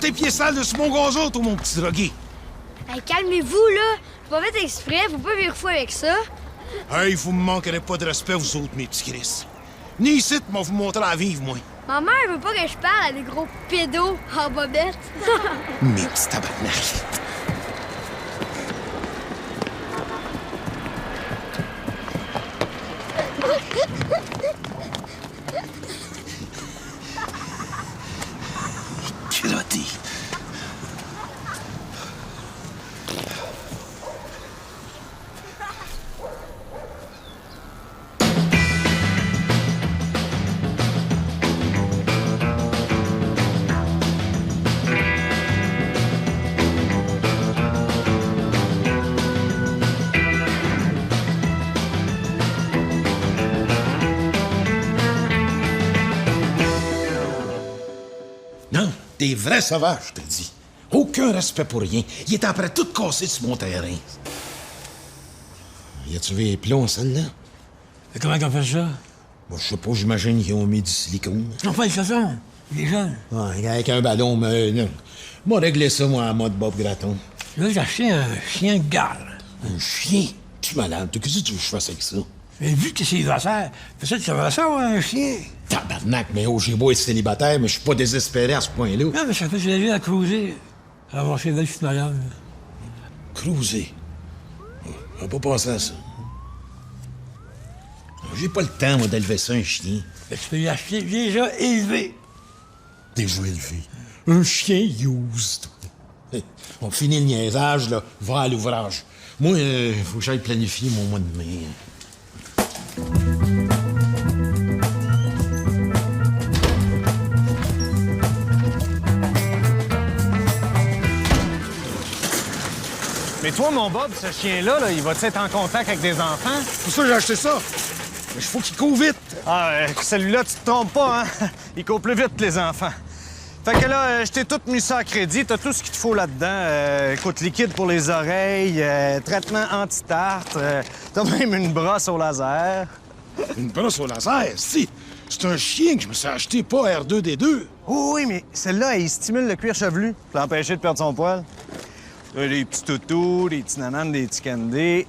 tes pieds sales de ce mon gazon, toi, mon petit drogué. Hey, calmez-vous, là. J'ai pas fait exprès, faut pas virer fou avec ça. Hey, vous me manquerez pas de respect, vous autres, mes petits Chris. Ni ici, moi vous montrer à vivre, moi. Ma mère veut pas que je parle à des gros pédos en bobette. Mes petits tabarnak. Crotté. Non, t'es vrai sauvage, je te dis. Aucun respect pour rien. Il est après tout cassé sur mon terrain. Y a-tu vu les plombs, celle-là? Et comment qu'on fait ça? Moi, je sais pas, j'imagine qu'ils ont mis du silicone. On fait le façon. Les jeunes. Ouais, avec un ballon, mais non. Moi, régler ça, moi, en mode Bob Graton. Là, j'ai acheté un chien de garde. Un chien? Tu es malade? Qu'est-ce que tu veux que je fasse avec ça? J'ai vu que c'est célibataire. Fais ça, tu savais ça, ouais, un chien? Tabarnak, mais oh, j'ai beau être célibataire, mais je suis pas désespéré à ce point-là. Non, mais ça fait la vie à cruiser. À avoir chez belle petite madame. Cruiser? On va pas penser à ça. J'ai pas le temps, moi, d'élever ça, un chien. Fait que tu peux y acheter déjà élevé. Déjà élevé. Un chien used. Hey, on finit le niaisage, là. Va à l'ouvrage. Moi, faut que j'aille planifier mon mois de mai. Mais toi, mon Bob, ce chien-là, là, il va-tu être en contact avec des enfants? C'est pour ça que j'ai acheté ça. Mais il faut qu'il court vite. Ah, celui-là, tu te trompes pas, hein? Il court plus vite que les enfants. Fait que là, je t'ai tout mis ça à crédit. T'as tout ce qu'il te faut là-dedans. Écoute, liquide pour les oreilles, traitement anti-tarte. T'as même une brosse au laser. Une brosse au laser, si. C'est un chien que je me suis acheté, pas R2D2. Oh, oui, mais celle-là, elle stimule le cuir chevelu pour l'empêcher de perdre son poil. T'as des petits toutous, des petits nananes, des petits candies,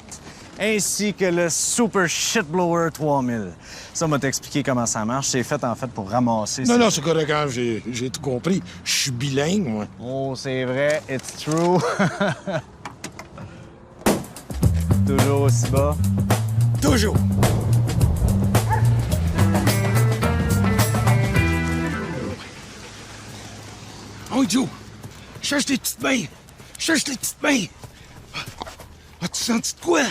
ainsi que le Super Shit Blower 3000. Ça m'a t'expliqué comment ça marche. C'est fait, en fait, pour ramasser... Non, c'est correct, hein, j'ai tout compris. Je suis bilingue, moi. Oh, c'est vrai, it's true. Toujours aussi bas. Toujours. Oh, Joe, cherche tes petites mains. Cherche tes petites mains. As-tu senti de quoi?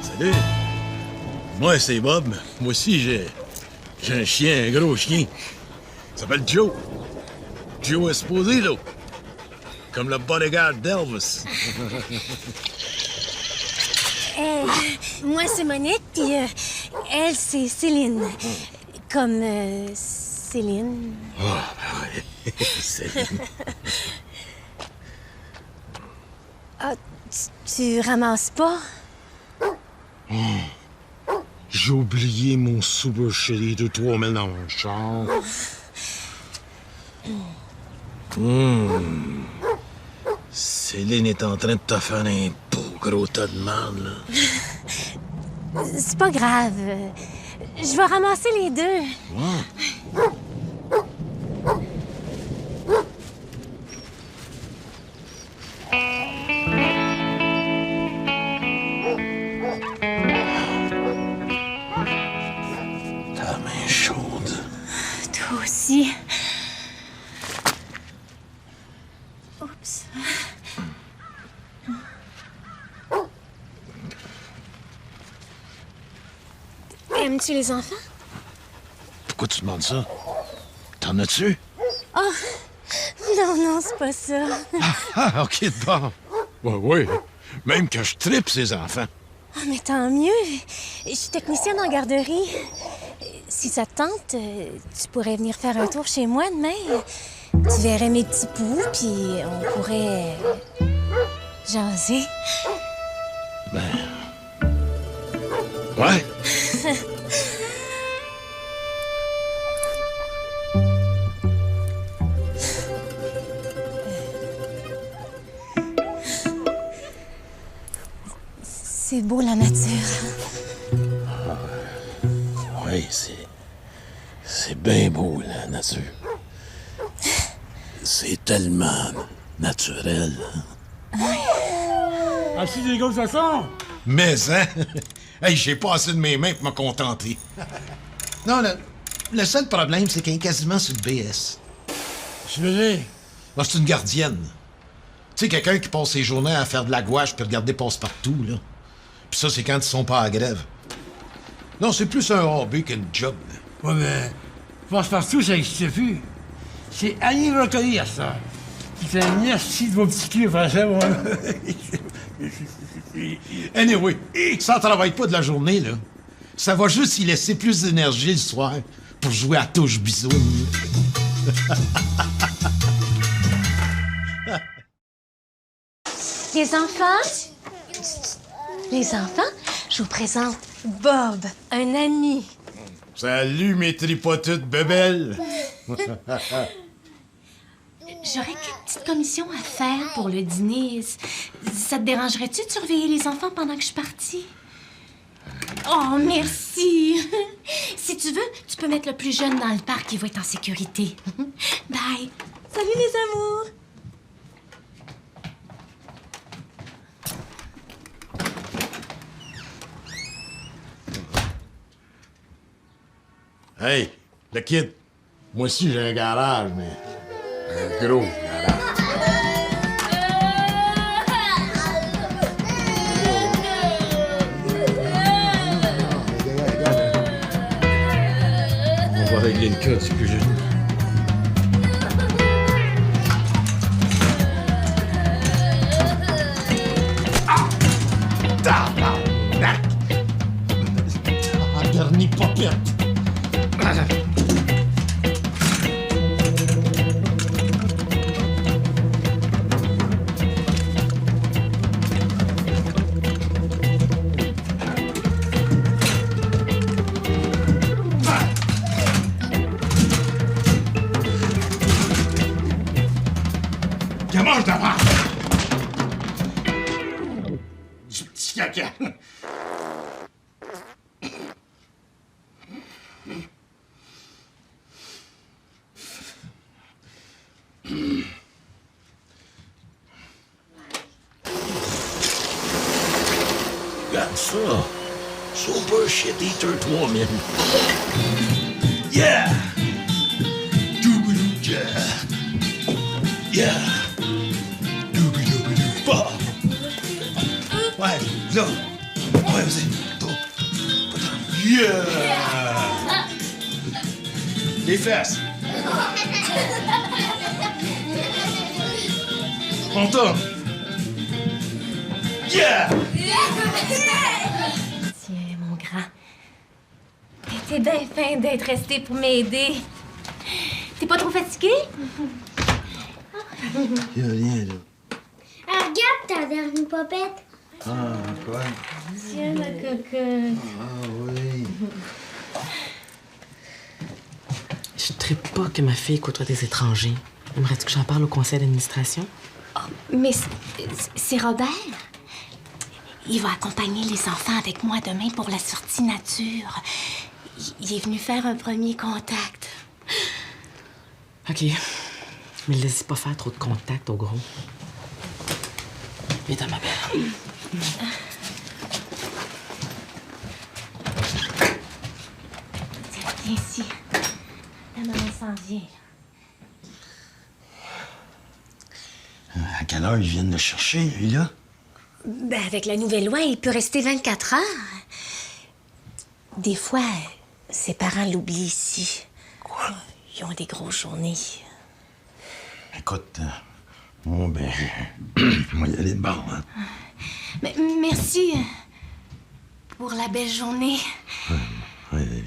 Salut. Moi, c'est Bob. Moi aussi, j'ai un chien, un gros chien. Il s'appelle Joe. Joe Esposito. Comme le bodyguard d'Elvis. Moi, c'est Monique, puis elle, c'est Céline. Comme Céline. Oh, ouais. Céline. Ah, tu ramasses pas? J'ai oublié mon Super Chéri de 3000 dans mon char. Céline est en train de te faire un beau gros tas de merde, là. C'est pas grave. Je vais ramasser les deux. Ouais. Ta main chaude. Toi aussi. Oups. Aimes-tu les enfants? Pourquoi tu demandes ça? T'en as-tu? Oh, Non, non, c'est pas ça. Ah, OK, bon. Oui. Même que je tripe ces enfants. Ah, mais tant mieux. Je suis technicienne en garderie. Si ça te tente, tu pourrais venir faire un tour chez moi demain. Tu verrais mes petits poux, puis on pourrait jaser. Ouais. C'est beau, la nature. Oui, c'est bien beau, la nature. C'est tellement naturel. Ah, si les gars, ça sent! Mais, hein? Hey, j'ai pas assez de mes mains pour me contenter. Non, le seul problème, c'est qu'elle est quasiment sur le BS. Je veux dire, Moi, c'est une gardienne. Tu sais, quelqu'un qui passe ses journées à faire de la gouache puis regarder passe-partout, là. Puis ça, c'est quand ils sont pas à grève. Non, c'est plus un hobby qu'une job. ouais, mais passe-partout, ça n'existe plus. C'est Annie Brocoli à ça. C'est un merci de vos petits culs français, moi. Anyway, ça travaille pas de la journée, là. Ça va juste y laisser plus d'énergie le soir pour jouer à touche bisoune. Les enfants? Les enfants, je vous présente Bob, un ami. Salut, mes tripotutes bébelles! J'aurais quelques petites commissions à faire pour le dîner. Ça te dérangerait-tu de surveiller les enfants pendant que je suis partie? Oh, merci! Si tu veux, tu peux mettre le plus jeune dans le parc, il va être en sécurité. Bye! Salut les amours! Hey, le kid, moi aussi j'ai un garage, mais un gros garage. On va régler le cas, c'est plus jeune. Tabarnak! Ah, dernier popette! Mange d'avant! Du petit caca! Regarde ça! Super Shit Eater 3000! Yeah! Doobidoo, yeah! Yeah! Bah. Ouais, là. Ouais, vas-y. Toi. Yeah! Les fesses. On tourne. Yeah! Tiens, mon grand. T'es bien fin d'être resté pour m'aider. T'es pas trop fatigué? Y'a rien, là. Regarde ta dernière popette. Ah, quoi? Tiens, ma cocotte. Ah, oui. Je ne tripe pas que ma fille côtoie des étrangers. Aimerais-tu que j'en parle au conseil d'administration? Oh, mais c'est Robert. Il va accompagner les enfants avec moi demain pour la sortie nature. Il est venu faire un premier contact. OK. Mais laisse pas faire trop de contact, au gros. Viens dans ma belle. Tiens, viens ici. La maman s'en vient. À quelle heure ils viennent le chercher, lui, là? Ben, avec la nouvelle loi, il peut rester 24 heures. Des fois, ses parents l'oublient ici. Quoi? Ils ont des grosses journées. Écoute, moi, ben, moi, y aller de bord, hein. Mais merci pour la belle journée. Oui.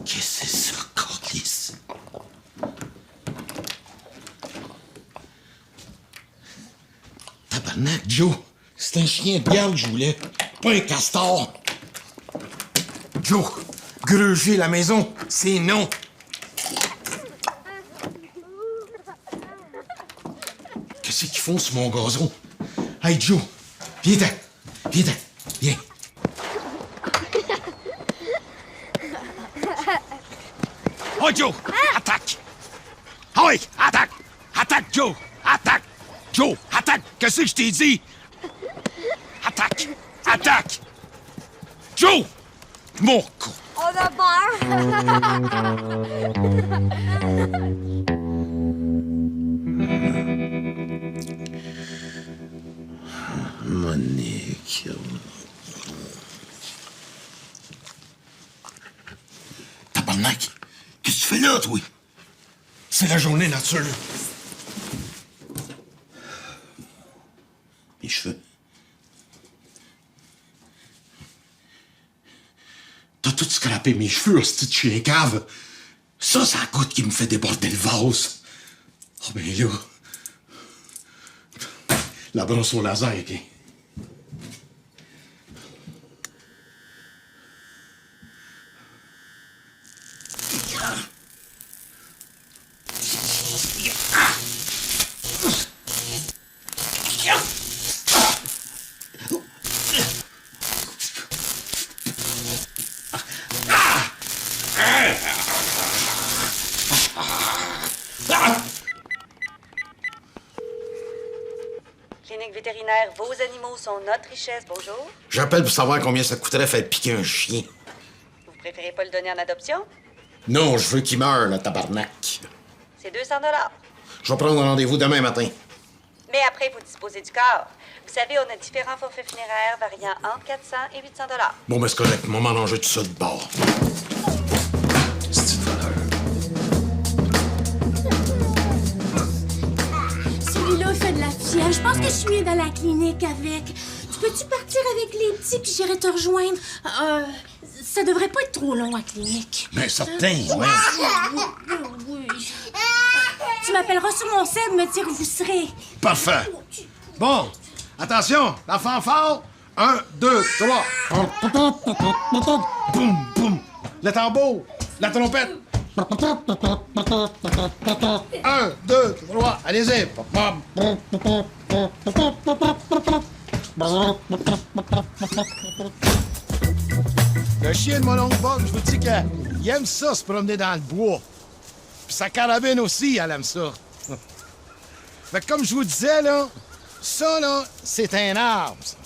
Qu'est-ce que c'est ça, câlisse? Tabarnak, Joe! C'est un chien de garde que je voulais, pas un castor! Joe! Gruger la maison, c'est non! Qu'est-ce qu'ils font sur mon gazon? Hey, Joe! Viens-t'en! Viens-t'en! Viens! Oh, Joe! Attaque! Ah oui! Attaque! Attaque, Joe! Attaque! Joe! Attaque! Qu'est-ce que je t'ai dit? Attaque! Attaque! Joe! Mon con! On a peur! Monique... Tabarnak! Qu'est-ce que tu fais là, toi? C'est la journée nature. Mes cheveux. T'as tout scrappé mes cheveux, hostie de chien cave. Ça la goutte qui me fait déborder le vase. Oh, ben là... La brosse au laser, OK? Clinique vétérinaire, vos animaux sont notre richesse, bonjour. J'appelle pour savoir combien ça coûterait faire piquer un chien. Vous préférez pas le donner en adoption? Non, je veux qu'il meure, le tabarnak. C'est 200 $. Je vais prendre un rendez-vous demain matin. Mais après, vous disposez du corps. Vous savez, on a différents forfaits funéraires variant entre 400 et 800 $. Bon, ben c'est correct. Maman m'en tout ça de bord. C'est une valeur. Celui-là fait de la fièvre. Je pense que je suis mieux dans la clinique avec. Tu peux-tu partir avec les petits puis j'irai te rejoindre? Ça devrait pas être trop long à la clinique. Ben certain, ouais. Oui. Tu m'appelleras sur mon cell, me dire où vous serez. Parfait. Bon, attention, la fanfare. 1, 2, 3. Boum, boum. Le tambour, la trompette. 1, 2, 3, allez-y. Le chien de mon oncle Bob, je vous dis qu'il aime ça, se promener dans le bois. Puis sa carabine aussi, elle aime ça. Fait que comme je vous disais, là, ça, là, c'est un arbre, ça.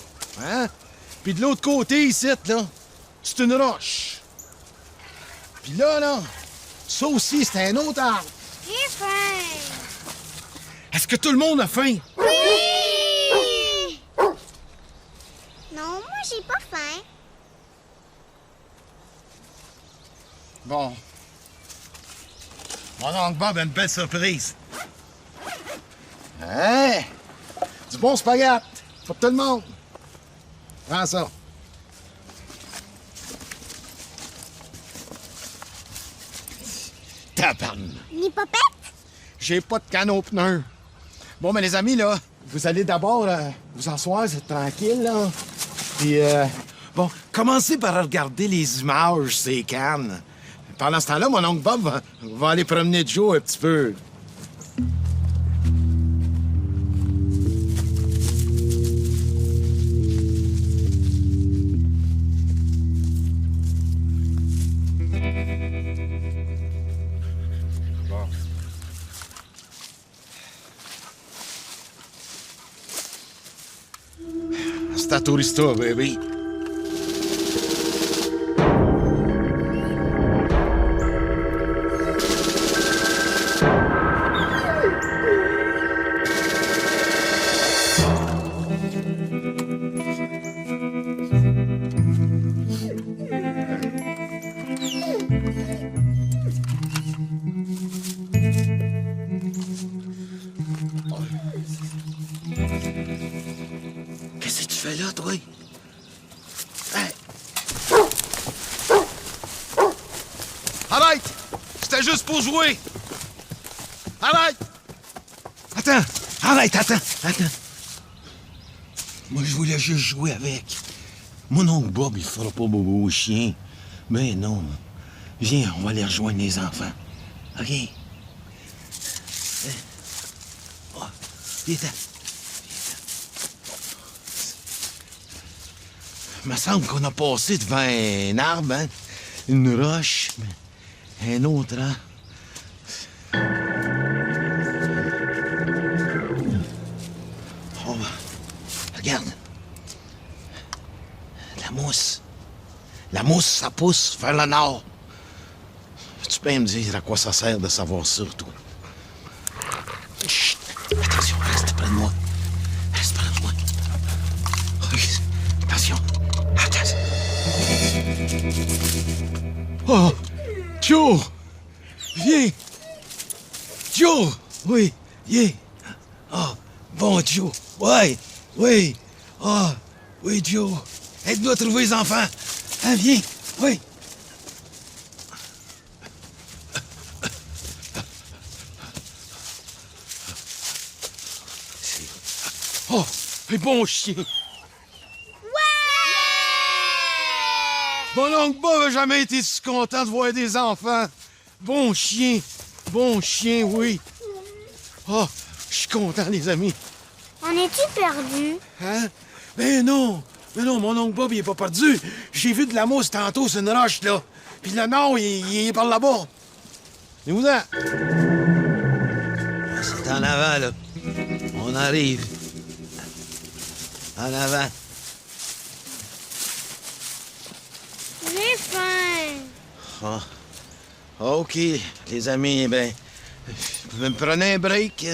Hein? Puis de l'autre côté, ici, là, c'est une roche. Puis là, ça aussi, c'est un autre arbre. J'ai faim! Est-ce que tout le monde a faim? Oui! Non, moi, j'ai pas faim. Bon. Mon oncle Bob a une belle surprise. Hein? Du bon spaghette. Pour tout le monde. Prends ça. Tabarnak. Ni popette? J'ai pas de canot pneu. Bon, mais les amis, là, vous allez d'abord vous asseoir, c'est tranquille, là. Puis, bon, commencez par regarder les images, ces cannes. Pendant ce temps-là, mon oncle Bob va aller promener Joe un petit peu. Hasta Tourista, baby. Qu'est-ce que tu fais là, toi? Hey! Arrête! C'était juste pour jouer! Arrête! Attends! Arrête, attends! Moi, je voulais juste jouer avec. Mon oncle Bob, il fera pas bobo au chien. Mais non. Viens, on va aller rejoindre les enfants. OK? Oh, viens-t'en. Il me semble qu'on a passé devant un arbre, hein? Une roche, un autre, hein? Oh, regarde. La mousse. La mousse, ça pousse vers le nord. Tu peux me dire à quoi ça sert de savoir ça, toi? Chut! Attention, reste près de moi. Reste près de moi. Attention. Attention. Oh! Joe! Viens! Joe! Oui, viens! Oh, bon, Joe! Oui! Oui! Oh, oui, Joe! Aide-nous à trouver les enfants! Hein, viens! Oui! Oh! Un bon chien! Mon oncle Bob n'a jamais été si content de voir des enfants. Bon chien, oui. Oh, je suis content, les amis. On est-tu perdu? Hein? Ben non, mon oncle Bob, il est pas perdu. J'ai vu de la mousse tantôt sur une roche, là. Puis le nord, il est par là-bas. Et vous en? C'est en avant, là. On arrive. En avant. J'ai faim. Ah. OK, les amis, ben, vous me prenez un break?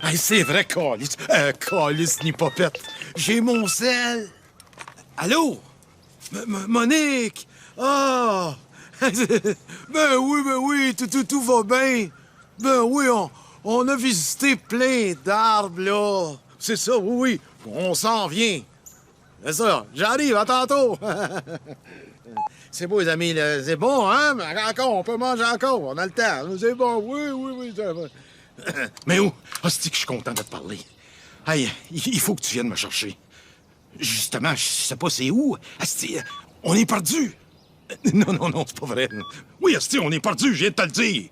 Hey, c'est vrai, Calice. Calice, ni popette. J'ai mon sel. Allô? Monique! Ah! Ben oui, tout va bien. Ben oui, on a visité plein d'arbres, là. C'est ça, oui. On s'en vient. C'est ça, j'arrive, à tantôt. C'est beau, les amis, là. C'est bon, hein? Encore, on peut manger encore, on a le temps. C'est bon, oui, ça va. Mais où? Hostie que je suis content de te parler. Hey, il faut que tu viennes me chercher. Justement, je sais pas c'est où. Asti, on est perdu. Non, c'est pas vrai. Oui, Asti, on est perdu, je viens de te le dire.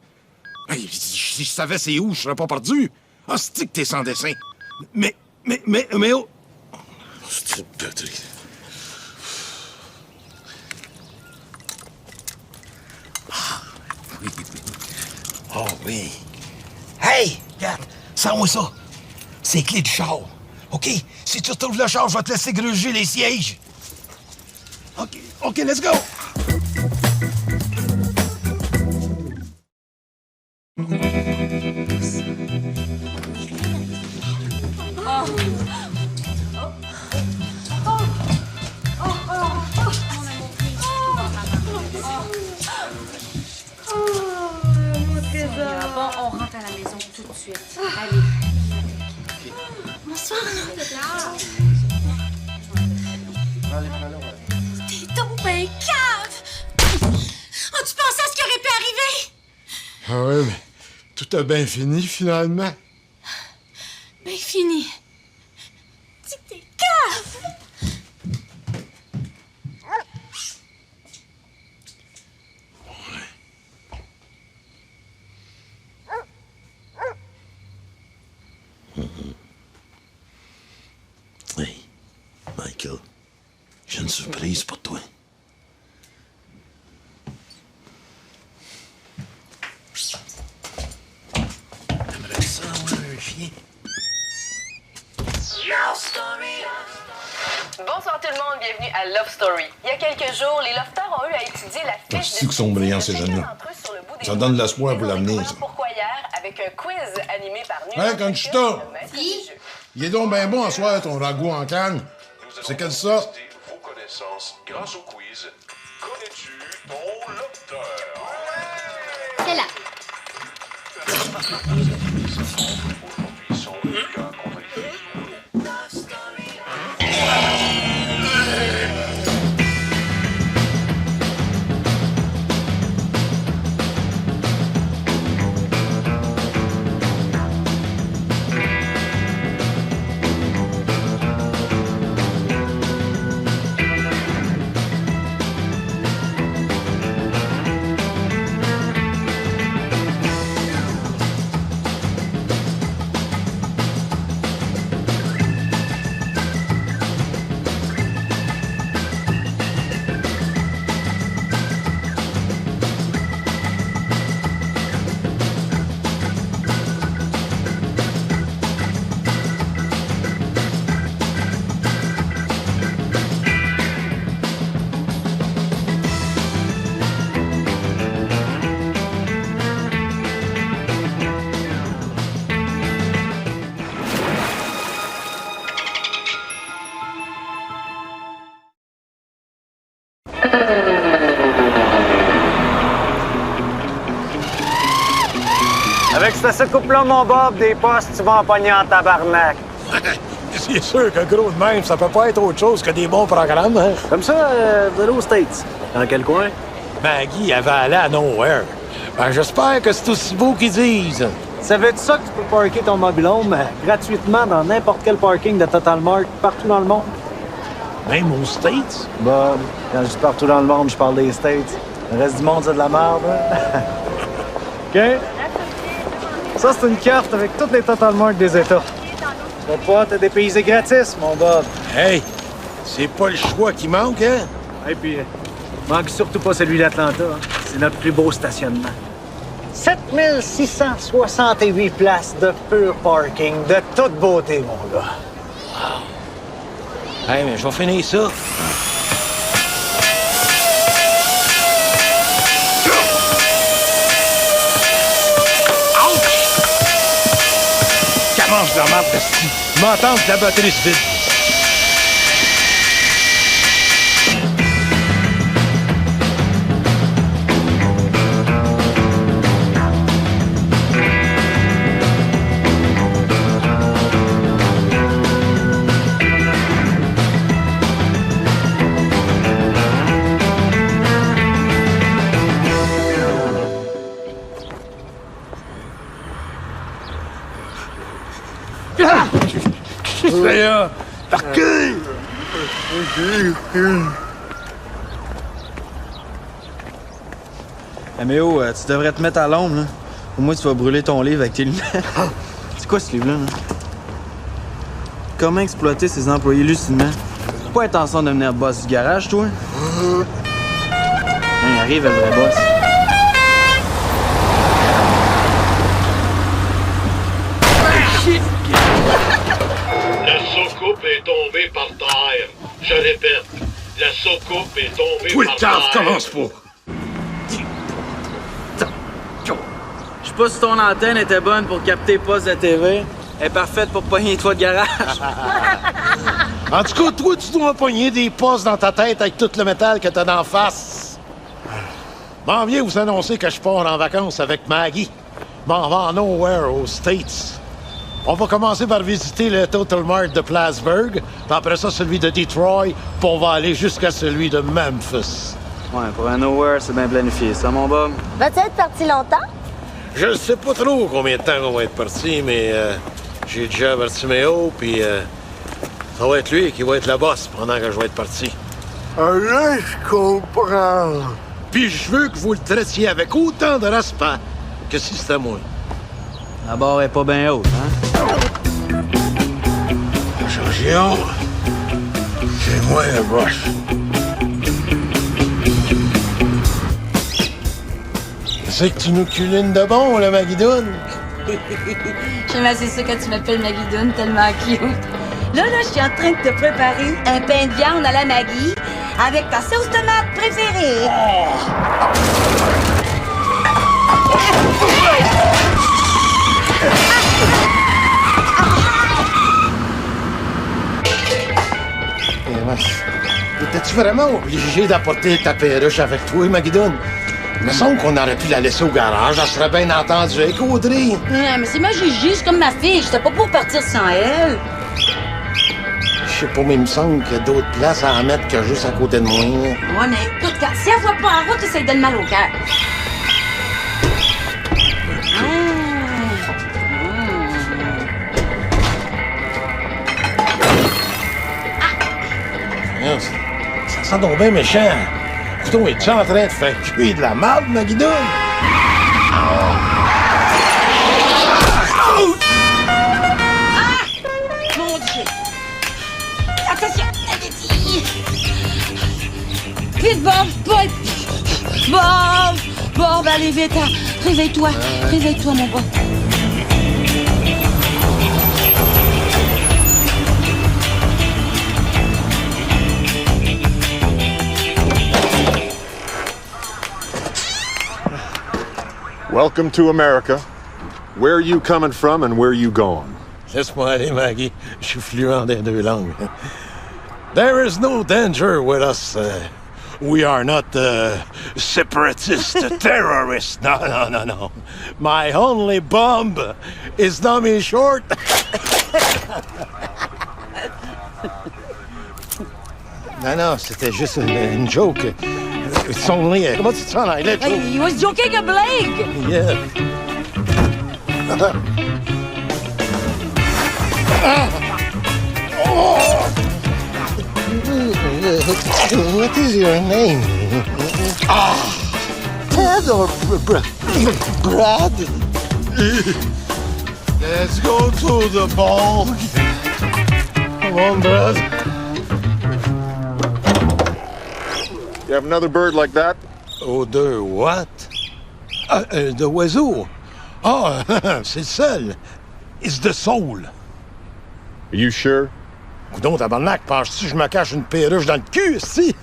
Hey, si je savais c'est où, je serais pas perdu. Asti que t'es sans dessin. Mais oh! Asti, perdu. Ah, oui. Oh, oui. Hey, regarde, sens-moi ça. C'est clé du char. OK? Si tu retrouves le char, je vais te laisser gruger les sièges. OK, let's go! Bon, on rentre à la maison tout de suite. Allez. Bonsoir. T'es donc ben cave! As-tu pensé à ce qui aurait pu arriver? Ah ouais, mais tout a bien fini, finalement. Ben fini. Dis que t'es cave! Oui. Kill. J'ai une surprise pour toi. J'aimerais ça, moi, un chien. Bonsoir tout le monde, bienvenue à Love Story. Il y a quelques jours, les lofters ont eu à étudier la fiche C'est que sont brillants, ces jeunes-là. Ça donne de l'espoir pour l'avenir, ça. Pourquoi hier, avec un quiz animé par Hey, Conchita! Il est donc bien bon à soir, ton ragoût en canne. C'est quelle sorte? Vos connaissances grâce au quiz. Connais-tu ton lofter? C'est là. Aujourd'hui sont les gars contre les filles. Avec ce couple-là, mon Bob, des postes, tu vas en pogner en tabarnak. C'est sûr que gros de même, ça peut pas être autre chose que des bons programmes, hein? Comme ça, vous allez aux States. Dans quel coin? Maggie, elle va aller à Nowhere. Ben, j'espère que c'est aussi beau qu'ils disent. Savais-tu ça que tu peux parker ton mobil-home gratuitement dans n'importe quel parking de Total Mart partout dans le monde? Même aux States? Bob, quand je dis partout dans le monde, je parle des States. Le reste du monde, c'est de la merde, hein? OK? Ça, c'est une carte avec toutes les Total Mart des États. Tu vas pouvoir te dépayser gratis, mon Bob. Hey, c'est pas le choix qui manque, hein? Et puis, manque surtout pas celui d'Atlanta. Hein. C'est notre plus beau stationnement. 7668 places de pur parking, de toute beauté, mon gars. Hey, mais je vais finir ça. Comment je la marre, Basti? M'entends que la batterie se vide. Améo, tu devrais te mettre à l'ombre, là. Au moins, tu vas brûler ton livre avec tes lunettes. C'est quoi ce livre-là, là? Comment exploiter ses employés lucidement? T'as pas intention de devenir boss du garage, toi? Il arrive, le vrai boss. La soucoupe est tombée par terre. Je répète, la soucoupe est tombée Tout par le temps, terre. commence pas. Je sais pas si ton antenne était bonne pour capter poste de TV. Elle est parfaite pour pogner les toits de garage. En tout cas, toi, tu dois pogner des postes dans ta tête avec tout le métal que t'as d'en face. M'en viens vous annoncer que je pars en vacances avec Maggie. M'en va en Nowhere, aux States. On va commencer par visiter le Total Mart de Plattsburgh, puis après ça, celui de Detroit, puis on va aller jusqu'à celui de Memphis. Ouais, pour un Nowhere, c'est bien planifié, ça, mon Bob? Vas-tu être parti longtemps? Je sais pas trop combien de temps on va être parti, mais j'ai déjà averti Méo, puis ça va être lui qui va être le boss pendant que je vais être parti. Là, je comprends. Puis je veux que vous le traitiez avec autant de respect que si c'était moi. La barre est pas bien haute, hein? J'ai hâte. C'est moi le boss. C'est que tu nous culines de bon, la Maguidoune. J'aime assez ça quand tu m'appelles Maguidoune, tellement cute. Là, je suis en train de te préparer un pain de viande à la Maggie avec ta sauce tomate préférée. Étais-tu vraiment obligé d'apporter ta perruche avec toi, Maguidoune? Il me semble qu'on aurait pu la laisser au garage. Elle serait bien entendue avec Audrey. Ouais, mais c'est ma Gigi, c'est comme ma fille. J'étais pas pour partir sans elle. Je sais pas, mais il me semble qu'il y a d'autres places à en mettre que juste à côté de moi. Ouais, mais écoute, si elle voit pas en route, ça lui donne mal au cœur. Ça sent donc bien méchant. Couteau, es-tu en train de faire cuire de la marde, Maguidoune? Mon Dieu! Attention! Vite, Bob! Bob, allez vite! Hein. Réveille-toi, mon Bob. Welcome to America. Where are you coming from and where are you going? Laisse-moi aller, Maggie. Je suis fluent des deux langues. There is no danger with us. We are not separatist terrorists. No. My only bomb is dummy short. Non, c'était juste une joke. It's only comment tu te sens en anglais? He was joking a Blake! Yeah. What is your name? Ted or Brad? Let's go to the ball. Come on, Brad. You have another bird like that? Oh, de what? De oiseau. Ah, c'est le seul. It's the soul. Are you sure? Coudon, tabarnak, penses-tu que je me cache une perruche dans le cul, si?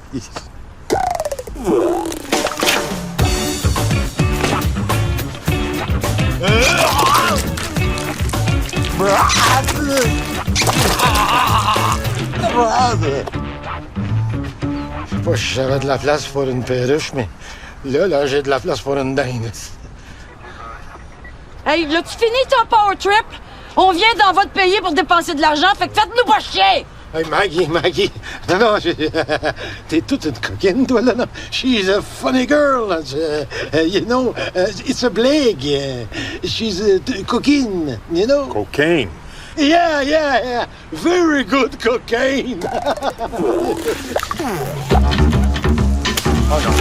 Je sais pas si j'avais de la place pour une perruche, mais là, j'ai de la place pour une dinde. Hey, l'as-tu fini ton power trip? On vient dans votre pays pour dépenser de l'argent, fait que faites-nous pas chier! Hey, Maggie. Non, t'es toute une coquine, toi, là. Non. She's a funny girl. You know, it's a blague. She's a coquine, you know? Cocaine. Yeah. Very good cocaine. Oh, non.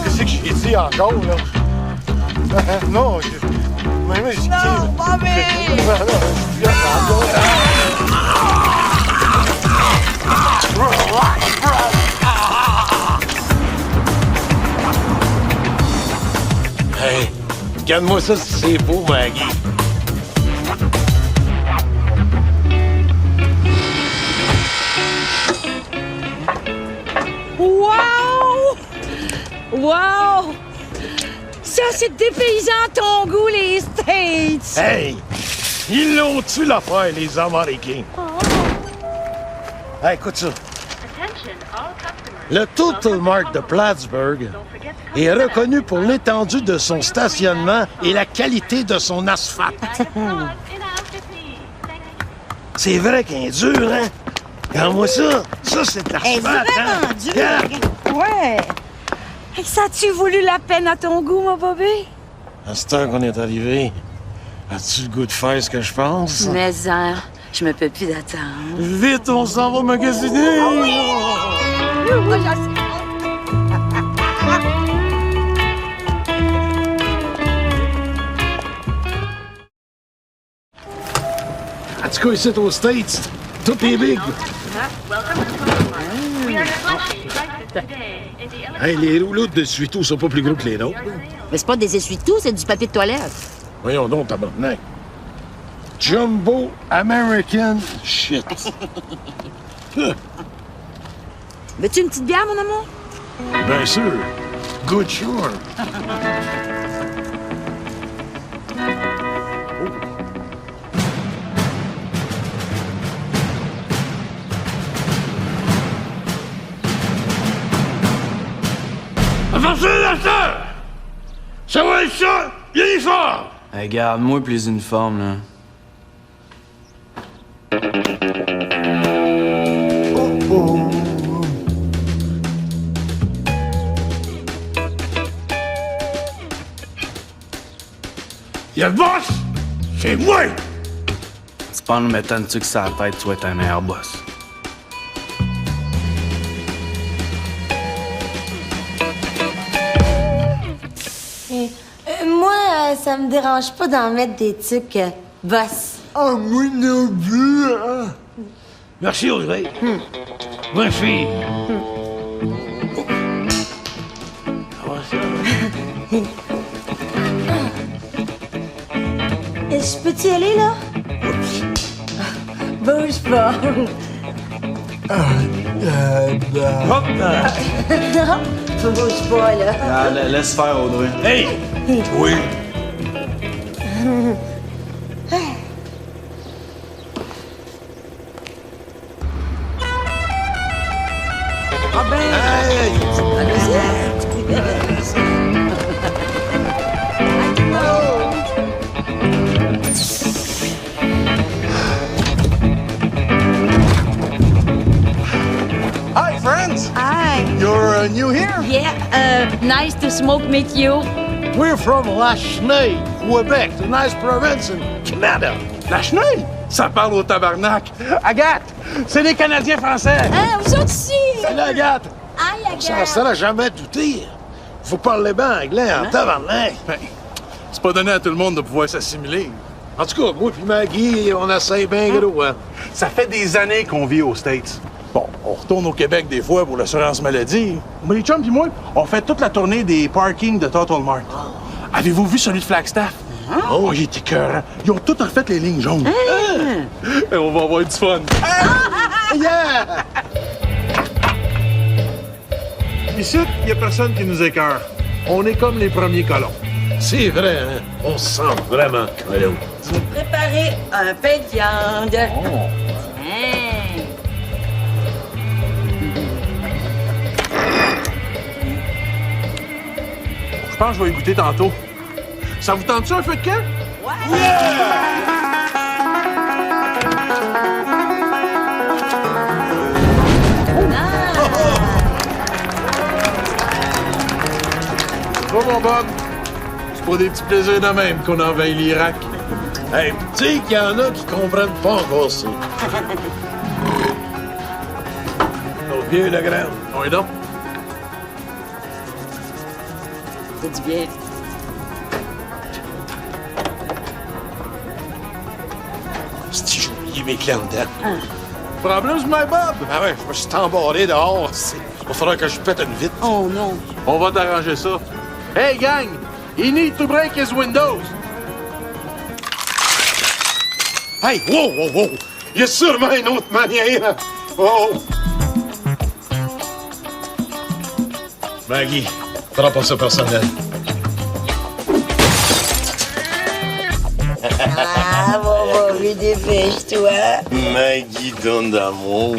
Qu'est-ce que j'ai dit encore, là? Non, même j'ai dit... Non, Bobby! Hey, regarde-moi ça si c'est beau, Maggie. Wow! Ça, c'est dépaysant à ton goût, les States! Hey! Ils l'ont-tu l'affaire, les Américains? Hey, écoute ça. Le Total Mart de Plattsburgh est reconnu pour l'étendue de son stationnement et la qualité de son asphalte. C'est vrai qu'il est dur, hein? Regarde-moi ça. Ça, c'est de l'asphalte, hein? C'est vraiment dur. Ouais. Ça a-tu voulu la peine à ton goût, mon bébé? À ce temps qu'on est arrivé, as-tu le goût de faire ce que je pense? Mais je me peux plus d'attendre. Vite, on s'en va magasiner! Oh oui! En tout cas, ici, aux States, tout est big. Welcome to Hey, les rouleaux de essuie-tout sont pas plus gros que les nôtres. Mais c'est pas des essuie-tout, c'est du papier de toilette. Voyons donc, tabarnak. Jumbo American shit. Veux-tu une petite bière, mon amour? Bien sûr. Good sure. Attention, docteur! Ça va être ça, l'uniforme! Hey, garde-moi pis les uniformes, là. Y'a le boss! C'est moi! C'est pas en nous mettant une tuque sur la tête, tu vas être un meilleur boss. Moi, ça me dérange pas d'en mettre des trucs boss. Oh, moi non plus, hein? Merci, Audrey. Bonne fille. Je peux-tu y aller, là? Bouge pas. Non, bouge pas, là. Ah, laisse faire, Audrey. Hey! Oui. Ah ben... Hey! Hi, friends! Hi. You're new here? Yeah, nice to smoke meet you. We're from La Chenille, Quebec, a nice province in Canada. La chenille? Ça parle au tabarnak. Agathe, c'est des Canadiens français. Ah, vous autres aussi! Salut, Agathe. Aïe, Ça serait jamais douté. Faut parler bien anglais en tabarnak. Ben, c'est pas donné à tout le monde de pouvoir s'assimiler. En tout cas, moi puis Maggie, on essaye bien gros, hein. Ça fait des années qu'on vit aux States. Bon, on retourne au Québec des fois pour l'assurance maladie. Mais les chums pis moi, on fait toute la tournée des parkings de Total Mart. Avez-vous vu celui de Flagstaff? Oh, il était écœurant. Ils ont tous refait les lignes jaunes. Et on va avoir du fun. Yeah! Ici, il n'y a personne qui nous écœure. On est comme les premiers colons. C'est vrai, hein? On se sent vraiment colons. Je vais préparer un pain de viande. Tiens. Je pense que je vais y goûter tantôt. Ça vous tente-tu un feu de camp? Pas mon Bob. C'est pas des petits plaisirs de même qu'on envahit l'Irak. Hey, tu sais qu'il y en a qui comprennent pas encore ça. Nos vieux, le grand. Oui, donc. C'est du bien. C'est j'ai oublié mes clés en dedans. Problème, my Bob? Ah ouais, je me suis embarré dehors. Il va falloir que je pète une vitre. Oh non. On va t'arranger ça. Hey, gang! He need to break his windows. Hey, wow, wow, wow! Il y a sûrement une autre manière. Oh! Maggie, prends pas ça personnel. Ah, bon, dépêche-toi. Maggie donne d'amour.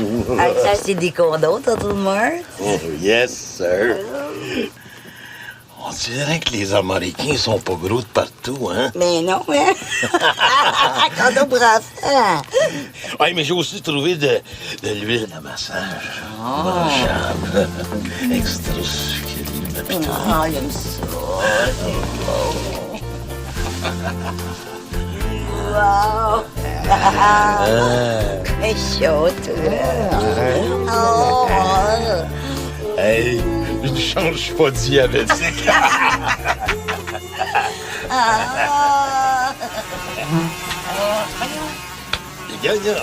Ça, c'est des condos, Total Mart. Oh, yes, sir. On dirait que les Américains sont pas gros de partout, hein? Mais non, hein? Condo pour enfants. Oui, mais j'ai aussi trouvé de l'huile de massage. Mangeable. Extra sucré. Ah, j'aime ça. Wow! Mais chaud, toi. Oh! Hey, une chance, je suis pas diabétique.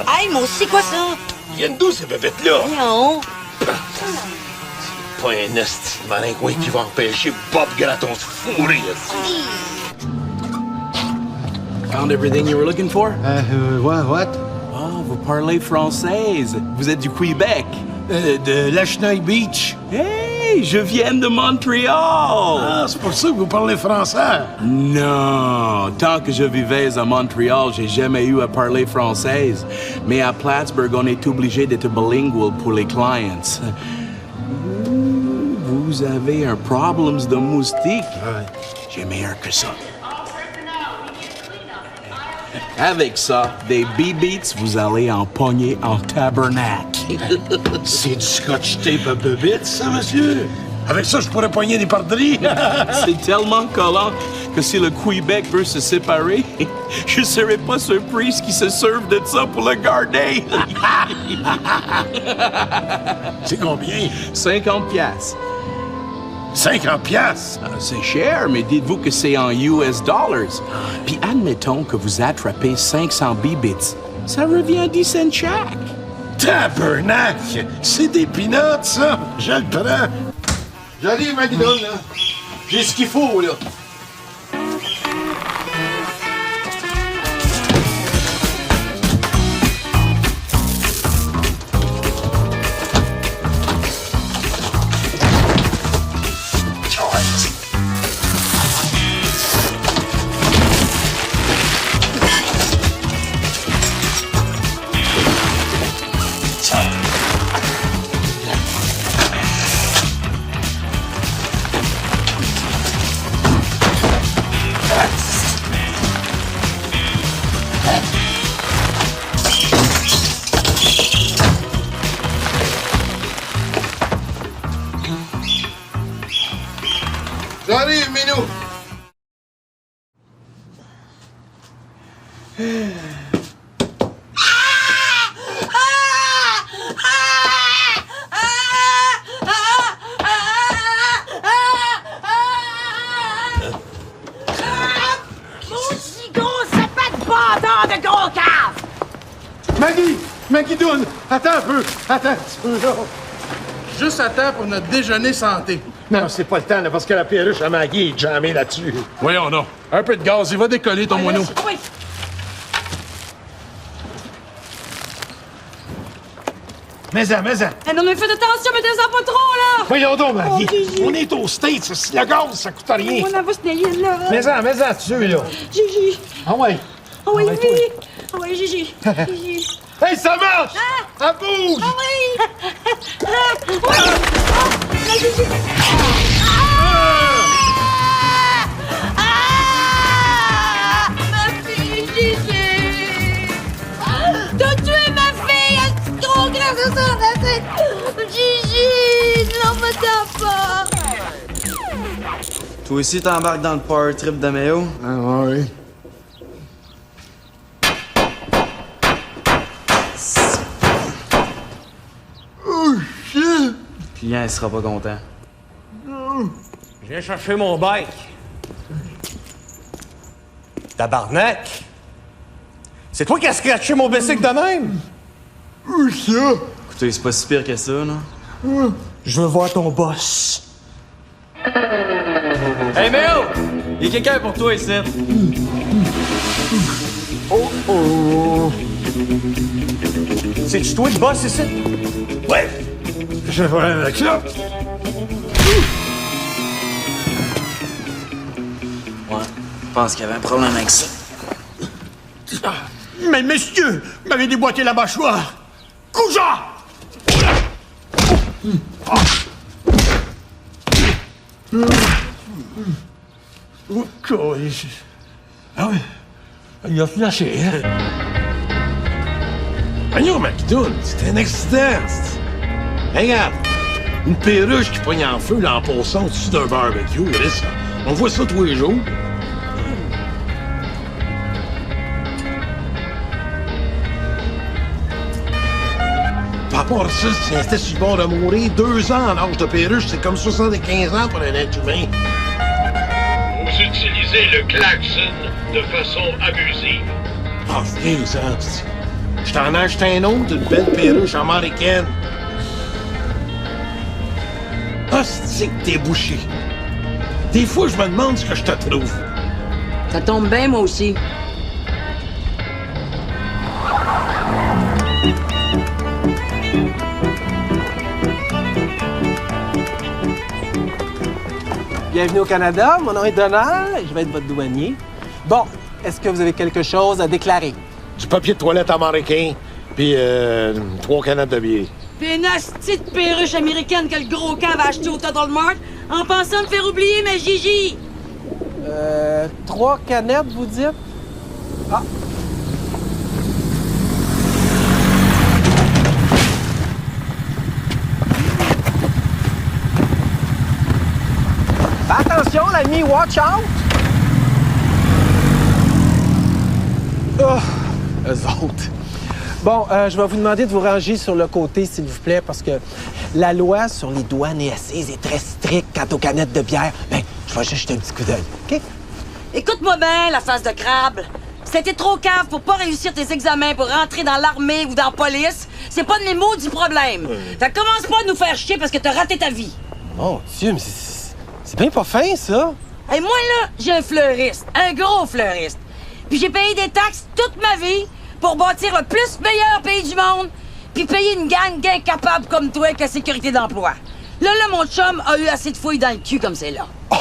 Hey, moi aussi, quoi ça? viennent d'où, ces bébêtes-là? Voyons. C'est pas un esti de malincoin qui va empêcher Bob Gratton de se fourrer, esti. Found everything you were looking for? What? Oh, vous parlez française. Vous êtes du Québec. De Lachenay Beach. Hey, je viens de Montréal. Ah, c'est pour ça que vous parlez français. Non, tant que je vivais à Montréal, j'ai jamais eu à parler française. Mais à Plattsburgh, on est obligé d'être bilingual pour les clients. Vous avez un problème de moustique? J'ai meilleur que ça. Avec ça, des beats, vous allez en pogner en tabernacle. C'est du scotch tape à bébite, ça, monsieur? Avec ça, je pourrais pogner des pardries. C'est tellement collant que si le Québec veut se séparer, je serais pas surprise qu'ils se servent de ça pour le garder. C'est combien? 50 piastres. 50 piastres? C'est cher, mais dites-vous que c'est en US dollars. Puis admettons que vous attrapez 500 bibits. Ça revient à 10 cents chaque. Tabernacle! C'est des peanuts, ça! Je le prends! J'arrive, Maguidon, là. J'ai ce qu'il faut, là. J'arrive, Minou! Maguidoune, attends un peu, attends un petit peu, là. Juste à temps pour notre déjeuner santé. Non, c'est pas le temps, là, parce que la perruche à Maggie est jammée là-dessus. Voyons donc. Un peu de gaz, il va décoller, ton moineau. Oui. Mais-en. Eh non, mais faites attention, mettez-en pas trop, là! Voyons donc, Maggie. Oh, Gigi. On est aux States, si le gaz, ça coûte rien. On a va se nailler, là. Mais-en, dessus, là. Gigi. Ah ouais. Ah oui, Ah ouais, oui. Ah oui, Gigi. Gigi. Hey, ça marche! Ça bouge! Ah oui! Oui! Ah! La Gigi! Ma fille, Gigi! T'as tué ma fille! Un petit gros glace sur la tête! Gigi! Ne l'en pas! Toi aussi, t'embarques dans le power trip de Méo? Ah, ouais. Le client, il sera pas content. Je viens chercher mon bike. Tabarnak! C'est toi qui as scratché mon bicycle de même? Où ça? Écoutez, c'est pas si pire que ça, là. Je veux voir ton boss. Hey, Méo! Il y a quelqu'un pour toi ici. Oh! C'est-tu toi le boss ici? Ouais! Je vais voir avec ça. Ouais, je pense qu'il y avait un problème avec ça. Mais monsieur, vous m'avez déboîté la mâchoire. Couja! Oh, colis. Ah oui, il a flashé, hein? Voyons, McDoon, c'est un accident. Regarde, une perruche qui pogne en feu là, en passant au-dessus d'un barbecue. Regardez ça. On voit ça tous les jours. Par rapport à ça, si c'était sur le bord de mourir, 2 ans en âge de perruche, c'est comme 75 ans pour un être humain. Vous utilisez le klaxon de façon abusive. Ah, 15 ans, Je t'en ai acheté un autre, une belle perruche américaine. Ah, c'est que t'es bouché. Des fois, je me demande ce que je te trouve. Ça tombe bien, moi aussi. Bienvenue au Canada, mon nom est Donald, je vais être votre douanier. Bon, est-ce que vous avez quelque chose à déclarer? Du papier de toilette américain, puis 3 canettes de bière. Puis une hostie de perruche américaine que le gros camp va acheter au Total Mart en pensant me faire oublier ma Gigi. 3 canettes, vous dites? Ah. Fais attention, l'ami, watch out! Oh, eux autres. Bon, je vais vous demander de vous ranger sur le côté, s'il vous plaît, parce que la loi sur les douanes et assises est très stricte quant aux canettes de bière. Ben, je vais juste jeter un petit coup d'œil, OK? Écoute-moi bien, la face de crabe. C'était trop cave pour pas réussir tes examens pour rentrer dans l'armée ou dans la police. C'est pas de mes mots du problème. Fait que commence pas à nous faire chier parce que t'as raté ta vie. Mon Dieu, mais c'est bien pas fin, ça. Hey, moi, là, j'ai un fleuriste. Un gros fleuriste. Puis j'ai payé des taxes toute ma vie pour bâtir le plus meilleur pays du monde puis payer une gang d'incapables comme toi avec la sécurité d'emploi. Là, mon chum a eu assez de fouilles dans le cul comme c'est là. Oh!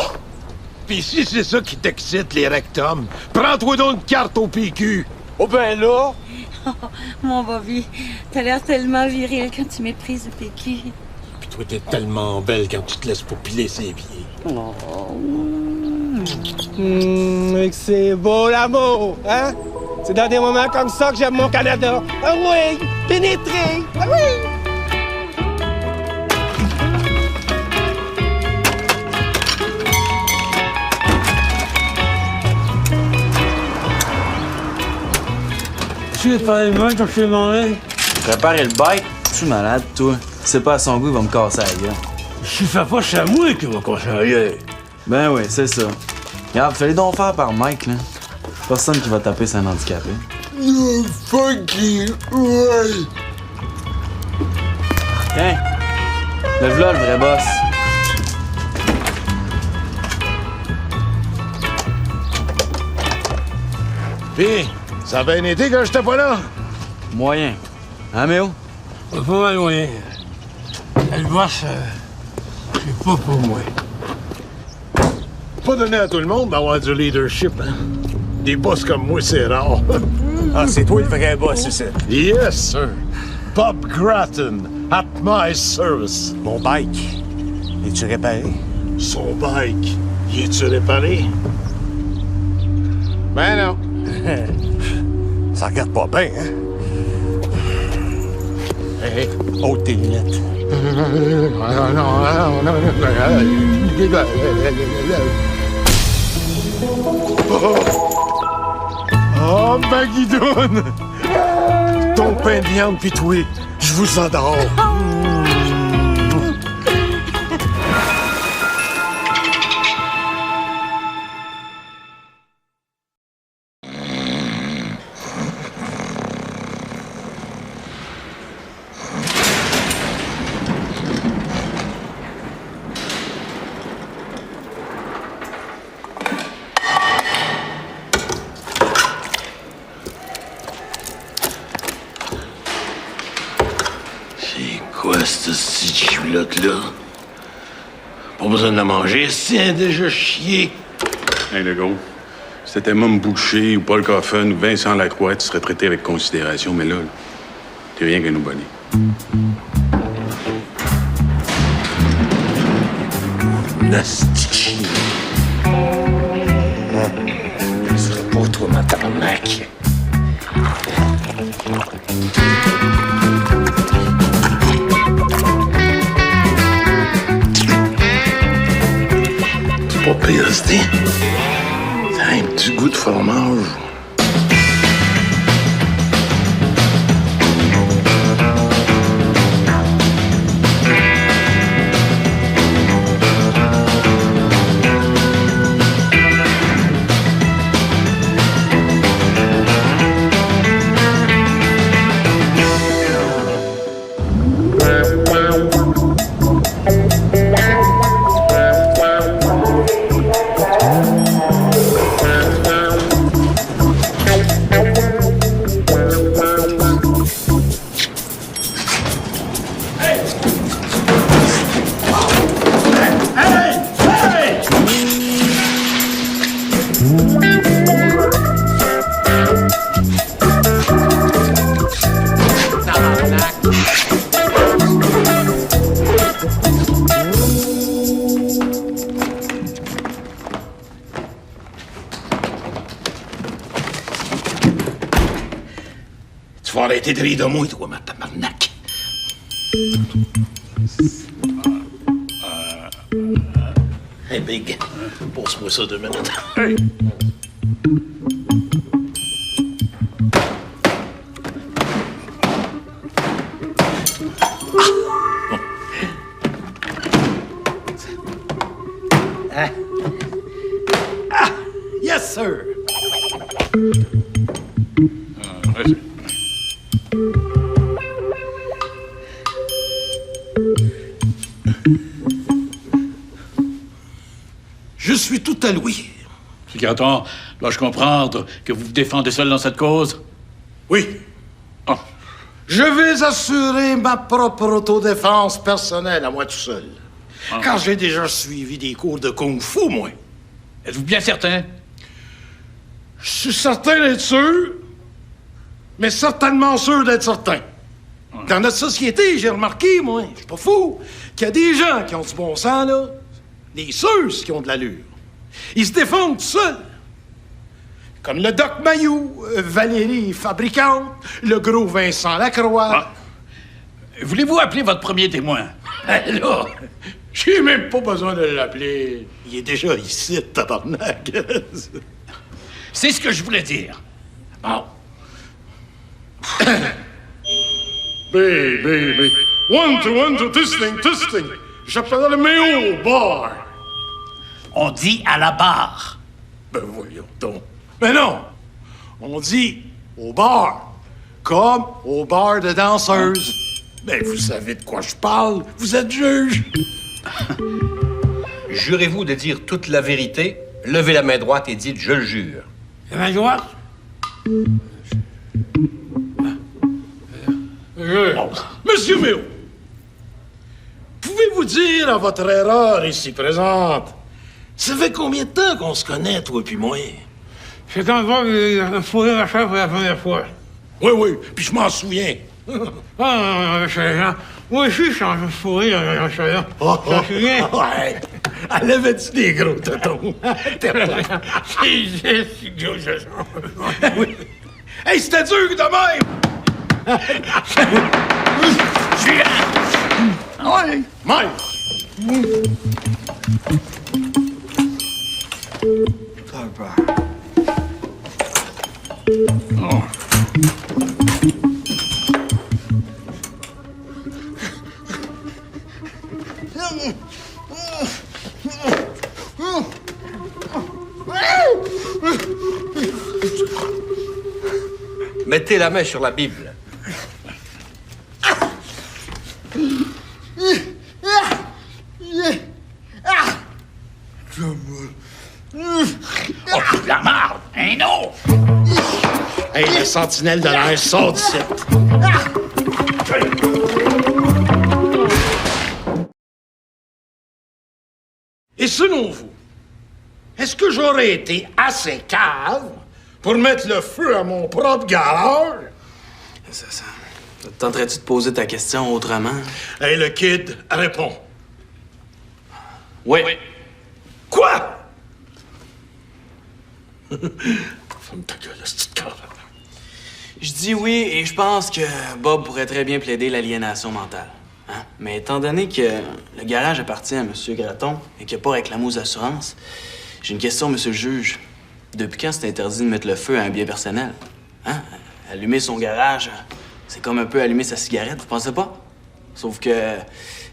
Pis si c'est ça qui t'excite, les rectums, prends-toi donc une carte au PQ. Oh ben là! Mon Bobby, t'as l'air tellement viril quand tu méprises le PQ. Pis toi, t'es tellement belle quand tu te laisses popiler ses pieds. Oh. C'est beau l'amour, hein? C'est dans des moments comme ça que j'aime mon Canada. Ah oui! Pénétrer! Ah oui! Tu es pas les mains quand je suis demandé? Préparer le bike? Je suis malade, toi. C'est pas à son goût, il va me casser la gueule. Si ça pas, c'est à moi qui va casser la gueule. Ben oui, c'est ça. Regarde, fais-les donc faire par Mike, là. Personne qui va taper c'est un handicapé. Funky, ouais! Tiens, lève-là, le vrai boss. Pis, ça a bien été quand j'étais pas là? Moyen. Hein, Méo? Pas mal moyen. Le boss, c'est pas pour moi. Pas donné à tout le monde d'avoir du leadership, hein? Des boss comme moi, c'est rare. Ah, c'est toi le vrai boss, c'est ça? Yes, sir. Bob Grattan, at my service. Mon bike, es-tu réparé? Son bike, y est-tu réparé? Ben non. Ça regarde pas bien, hein? Hey, ôte tes lunettes. Oh, Maguidoune! Ton pain de viande pis toi, je vous adore. Quoi, cette petite culotte-là? Pas besoin de la manger, c'est déjà chié. Hey, le gros, si c'était Mom Boucher ou Paul Coffin ou Vincent Lacroix, tu serais traité avec considération, mais là, t'es rien qu'un abonné. Nasty. Ce serait pour toi, ma tabarnak. Pas pire, c'était. Ça a un petit goût de fromage. Tu vas arrêter de rire de moi, toi, ma tabarnak. Hey, Big, pose-moi ça 2 minutes. Hey. Yes, sir. Vas-y. Je suis tout à Louis. Monsieur Gratton, dois-je comprendre que vous vous défendez seul dans cette cause? Oui. Oh. Je vais assurer ma propre autodéfense personnelle à moi tout seul. Ah. Car j'ai déjà suivi des cours de kung-fu, moi. Êtes-vous bien certain? Je suis certain d'être sûr, mais certainement sûr d'être certain. Dans notre société, j'ai remarqué, moi, je suis pas fou, qu'il y a des gens qui ont du bon sens, là. Des ceux qui ont de l'allure. Ils se défendent tout seuls. Comme le Doc Mayou, Valérie Fabricante, le gros Vincent Lacroix. Ah. Voulez-vous appeler votre premier témoin? Là, j'ai même pas besoin de l'appeler. Il est déjà ici, tabarnak. C'est ce que je voulais dire. Bon. B. 1, 2, testing. J'appelle le Méo au bar. On dit à la barre. Ben voyons donc. Mais non! On dit au bar. Comme au bar de danseuses. Ben vous savez de quoi je parle. Vous êtes juge. Jurez-vous de dire toute la vérité? Levez la main droite et dites « Je le jure ». La main droite? Monsieur Méo, pouvez-vous dire à votre erreur ici présente, ça fait combien de temps qu'on se connaît, toi et moi? C'est quand on fourré ma chère pour la première fois. Oui, puis je m'en souviens. Moi aussi, je suis fourré dans ce là. Tu t'en souviens? Ouais. Elle avait-tu des gros tontons? C'est gros, ça. Oui. Hey, c'était dur de même! Ouais. Mike! Oh. Mettez la main sur la Bible. Oh, de la marde! Un autre! Hey, le sentinelle de l'air sort d'ici. Et selon vous, est-ce que j'aurais été assez cave pour mettre le feu à mon propre garage? Ça te tenterait-tu de poser ta question autrement? Hey, le kid, réponds. Oui. Quoi? Ferme ta gueule, cette cave. Je dis oui et je pense que Bob pourrait très bien plaider l'aliénation mentale. Hein? Mais étant donné que le garage appartient à M. Gratton et qu'il n'a pas réclamé aux assurances, j'ai une question, monsieur le juge. Depuis quand c'est interdit de mettre le feu à un bien personnel? Hein? Allumer son garage, c'est comme un peu allumer sa cigarette, vous pensez pas? Sauf que,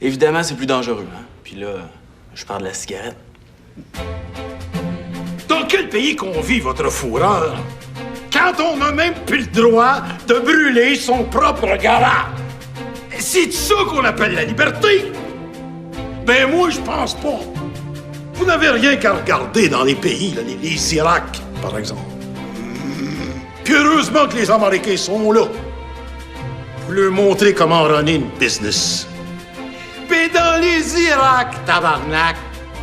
évidemment, c'est plus dangereux. Hein? Puis là, je parle de la cigarette. Dans quel pays qu'on vit, votre fourreur? Quand on n'a même plus le droit de brûler son propre garage? C'est ça qu'on appelle la liberté? Ben moi, je pense pas. Vous n'avez rien qu'à regarder dans les pays, là, les Irak, par exemple. Puis heureusement que les Américains sont là. Pour leur montrer comment runner une business. Mais dans les Irak, tabarnak,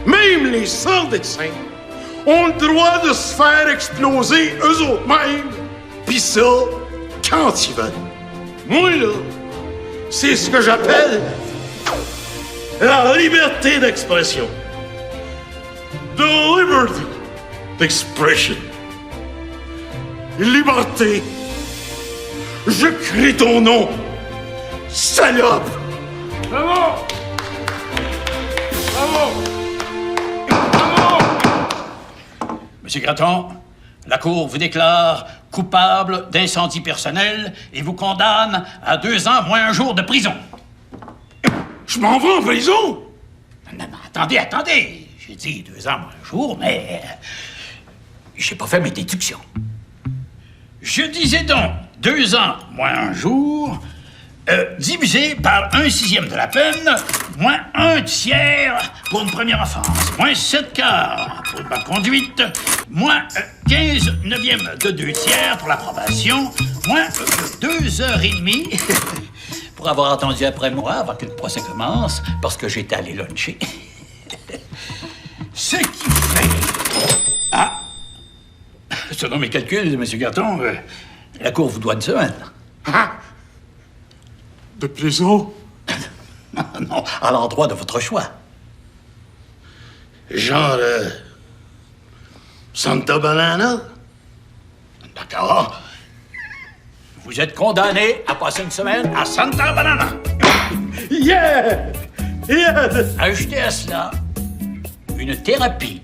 même les sans-décents ont le droit de se faire exploser eux autres mêmes. Puis ça, quand ils veulent. Moi, là, c'est ce que j'appelle la liberté d'expression. The liberty d'expression. Liberté Je crie ton nom! Salope! Bravo! Bravo! Monsieur Gratton, la Cour vous déclare coupable d'incendie personnel et vous condamne à 2 ans moins 1 jour de prison. Je m'en vais en prison? Non, attendez. J'ai dit 2 ans moins 1 jour, mais j'ai pas fait mes déductions. Je disais donc 2 ans moins 1 jour, divisé par 1/6 de la peine, moins 1/3 pour une première offense, moins 7 quarts pour une bonne conduite, moins 15/9 de 2/3 pour la probation, moins 2h30 pour avoir attendu après moi avant que le procès commence, parce que j'étais allé luncher. Ce qui fait... Ah! Selon mes calculs, M. Garton, la Cour vous doit une semaine. Ah! De prison? Non, à l'endroit de votre choix. Genre... Santa Banana? D'accord. Vous êtes condamné à passer une semaine à Santa Banana. Yeah! Ajoutez à cela une thérapie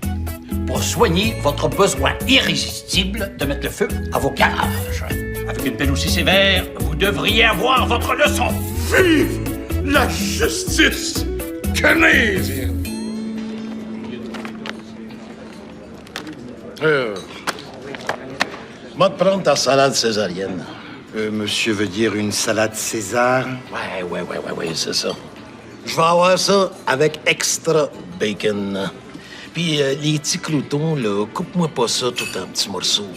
pour soigner votre besoin irrésistible de mettre le feu à vos garages. Avec une peine aussi sévère, vous devriez avoir votre leçon. Vive la justice canadienne! Va te prendre ta salade césarienne. Monsieur veut dire une salade César? Ouais, c'est ça. Je vais avoir ça avec extra bacon. Puis les petits croutons, là, coupe-moi pas ça tout en petits morceaux.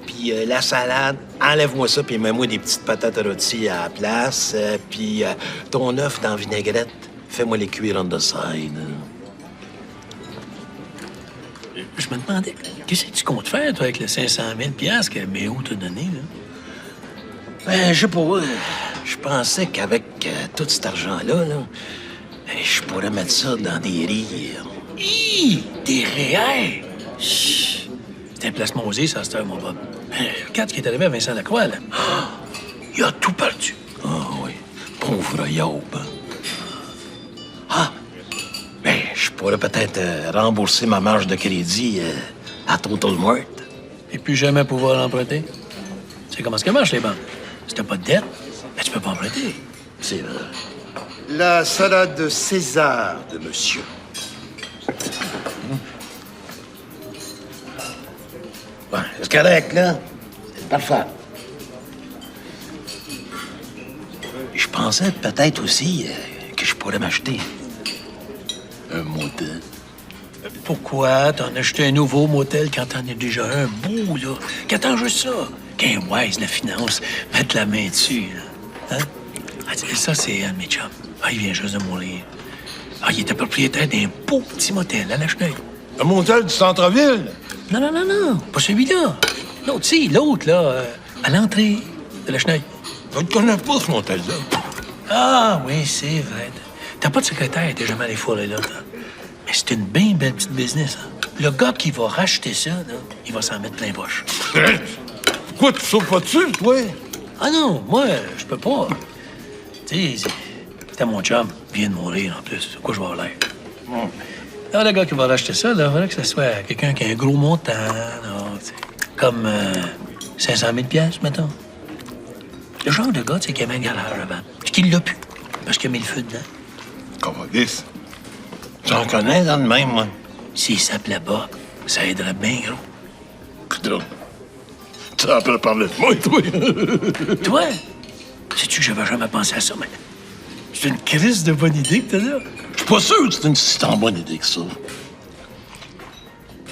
Puis la salade, enlève-moi ça, puis mets-moi des petites patates rôties à la place. Puis ton œuf dans la vinaigrette, fais-moi les cuire on the side. Je me demandais, qu'est-ce que tu comptes faire, toi, avec les 500 000 $ que Méo t'a donné, là? Ben, je sais pas. Je pensais qu'avec tout cet argent-là, je pourrais mettre ça dans des rires. Hi! Des REER! Chut! C'est un placement osé, ça, c'est mon Bob. Regarde ce qui est arrivé à Vincent Lacroix, là. Il a tout perdu. Ah oui, pauvre Yob. Ah! Ben, je pourrais peut-être rembourser ma marge de crédit à Total Mart. Et plus jamais pouvoir l'emprunter. Tu sais comment ça marche, les banques? Si t'as pas de dette, ben, tu peux pas emprunter. C'est vrai. La salade César de monsieur. Ouais, c'est correct, là. C'est parfait. Je pensais peut-être aussi que je pourrais m'acheter un motel. Pourquoi t'en as acheté un nouveau motel quand t'en as déjà un beau, là? Qu'attends juste ça? Qu'un wise, la finance, mettre la main dessus, là. Hein? Ah, ça, c'est un de mes chums. Ah, il vient juste de mourir. Ah, il était propriétaire d'un beau petit motel à la Cheneuille. Un motel du centre-ville? Non, pas celui-là. L'autre, si, l'autre, là, à l'entrée de la Cheneuille. Je ne connais pas ce motel-là. Ah, oui, c'est vrai. T'as pas de secrétaire, t'es jamais allé fourrer là, toi. Mais c'est une bien belle petite business, hein. Le gars qui va racheter ça, là, il va s'en mettre plein poche. Pourquoi tu sautes pas dessus, toi? Ah non, moi, je peux pas. Tu sais, c'était mon chum. Il vient de mourir, en plus. De quoi je vais avoir l'air? Alors, le gars qui va racheter ça, là, il faudrait que ce soit quelqu'un qui a un gros montant, là, t'sais, comme 500 000 $, mettons. Le genre de gars, tu sais, qui avait un garage avant, puis qui l'a pu, parce qu'il a mis le feu dedans. Comment dis? J'en connais dans le même, moi. S'il s'appelait Bob, ça aiderait bien gros. Coudonc. Tu as appris à parler de moi, toi? Toi? Sais-tu que j'avais jamais pensé à ça, mais c'est une crise de bonne idée que t'as là. Je suis pas sûr que c'est une si tant bonne idée que ça.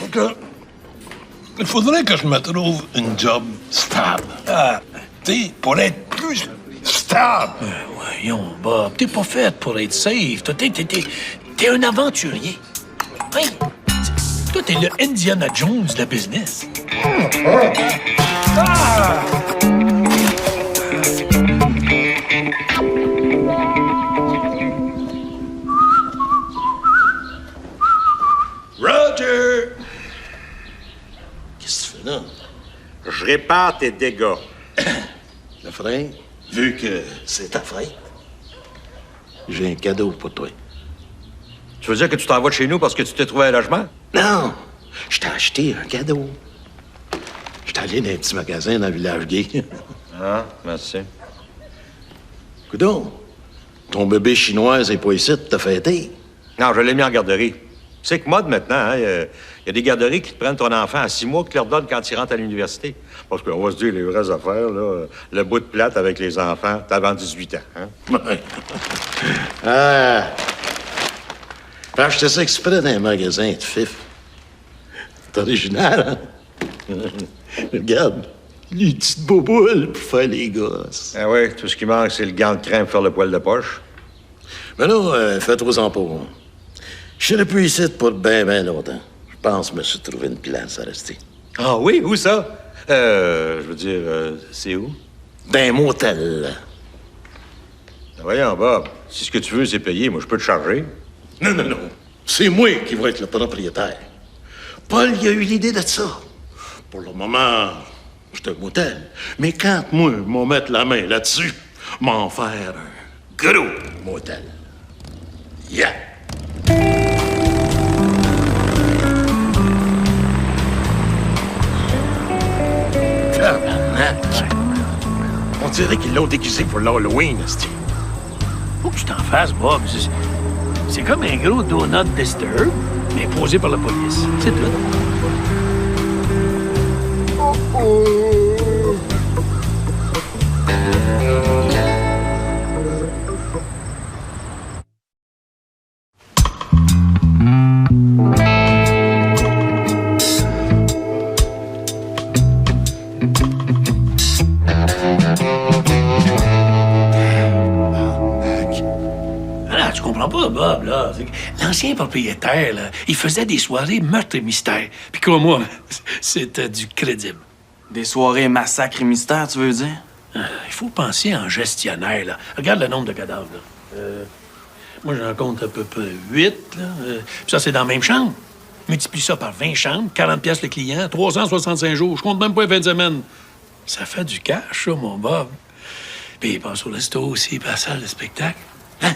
OK. Il faudrait que je me trouve une job stable. Tu sais, pour être plus stable. Voyons, Bob, t'es pas fait pour être safe. Toi, t'es un aventurier. Hein? Toi, t'es le Indiana Jones de la business. Roger! Qu'est-ce que tu fais là? Je répare tes dégâts. Le frein, vu que c'est ta fête, j'ai un cadeau pour toi. Tu veux dire que tu t'en vas de chez nous parce que tu t'es trouvé un logement? Non! Je t'ai acheté un cadeau. Je suis allé dans un petit magasin dans le village gay. Ah, merci. Coudon, ton bébé chinois est pas ici de te fêter. Non, je l'ai mis en garderie. C'est que mode maintenant, hein? Il y a des garderies qui te prennent ton enfant à 6 mois, qui te leur donnent quand il rentre à l'université. Parce qu'on va se dire les vraies affaires, là. Le bout de plate avec les enfants, t'as avant 18 ans, hein? Ouais. Ah! J'ai acheté ça exprès dans un magasin de fif. C'est original, hein? Regarde, les petites boboules pour faire les gosses. Ah oui, tout ce qui manque, c'est le gant de crème pour faire le poil de poche. Mais là, fais-toi-en pas. Je serai plus ici pour bien longtemps. Je pense que je me suis trouvé une place à rester. Ah oui? Où ça? Je veux dire, c'est où? Dans un motel. Voyons, Bob, si ce que tu veux, c'est payer, moi, je peux te charger. Non. C'est moi qui vais être le propriétaire. Paul, il a eu l'idée de ça. Pour le moment, c'est un motel. Mais quand moi, je vais mettre la main là-dessus, m'en faire un gros motel. Yeah! On dirait qu'ils l'ont déguisé pour l'Halloween, esti. Faut que tu t'en fasses, Bob. C'est comme un gros donut Disturb, mais posé par la police. C'est tout. Tu comprends pas, Bob, là. L'ancien propriétaire, là, il faisait des soirées meurtres et mystères. Puis crois-moi, c'était du crédible. Des soirées massacres et mystères, tu veux dire? Il faut penser en gestionnaire, là. Regarde le nombre de cadavres, là. Moi, j'en compte à peu près 8, là. Puis ça, c'est dans la même chambre. Multiplie ça par 20 chambres, 40 pièces le client, 365 jours. Je compte même pas les fins de semaine. Ça fait du cash, ça, mon Bob. Puis il passe au resto aussi, puis à la salle de spectacle. Hein?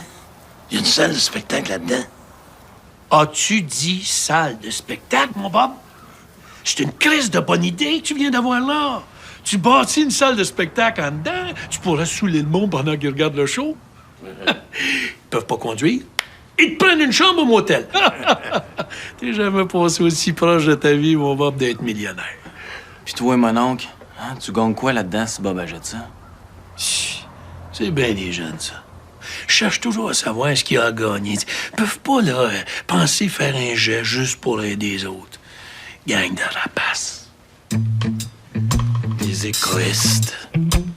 Il y a une salle de spectacle là-dedans. As-tu dit salle de spectacle, mon Bob? C'est une crise de bonne idée que tu viens d'avoir là. Tu bâtis une salle de spectacle en dedans, tu pourrais saouler le monde pendant qu'ils regardent le show. Ils peuvent pas conduire. Ils te prennent une chambre au motel. T'es jamais passé aussi proche de ta vie, mon Bob, d'être millionnaire. Puis toi, mon oncle, hein, tu gagnes quoi là-dedans si Bob achète ça? C'est bien des jeunes, ça. Je cherche toujours à savoir ce qu'il y a à gagner. Ils peuvent pas, là, penser faire un jet juste pour aider les autres. Gang de rapaces. Des égoïstes.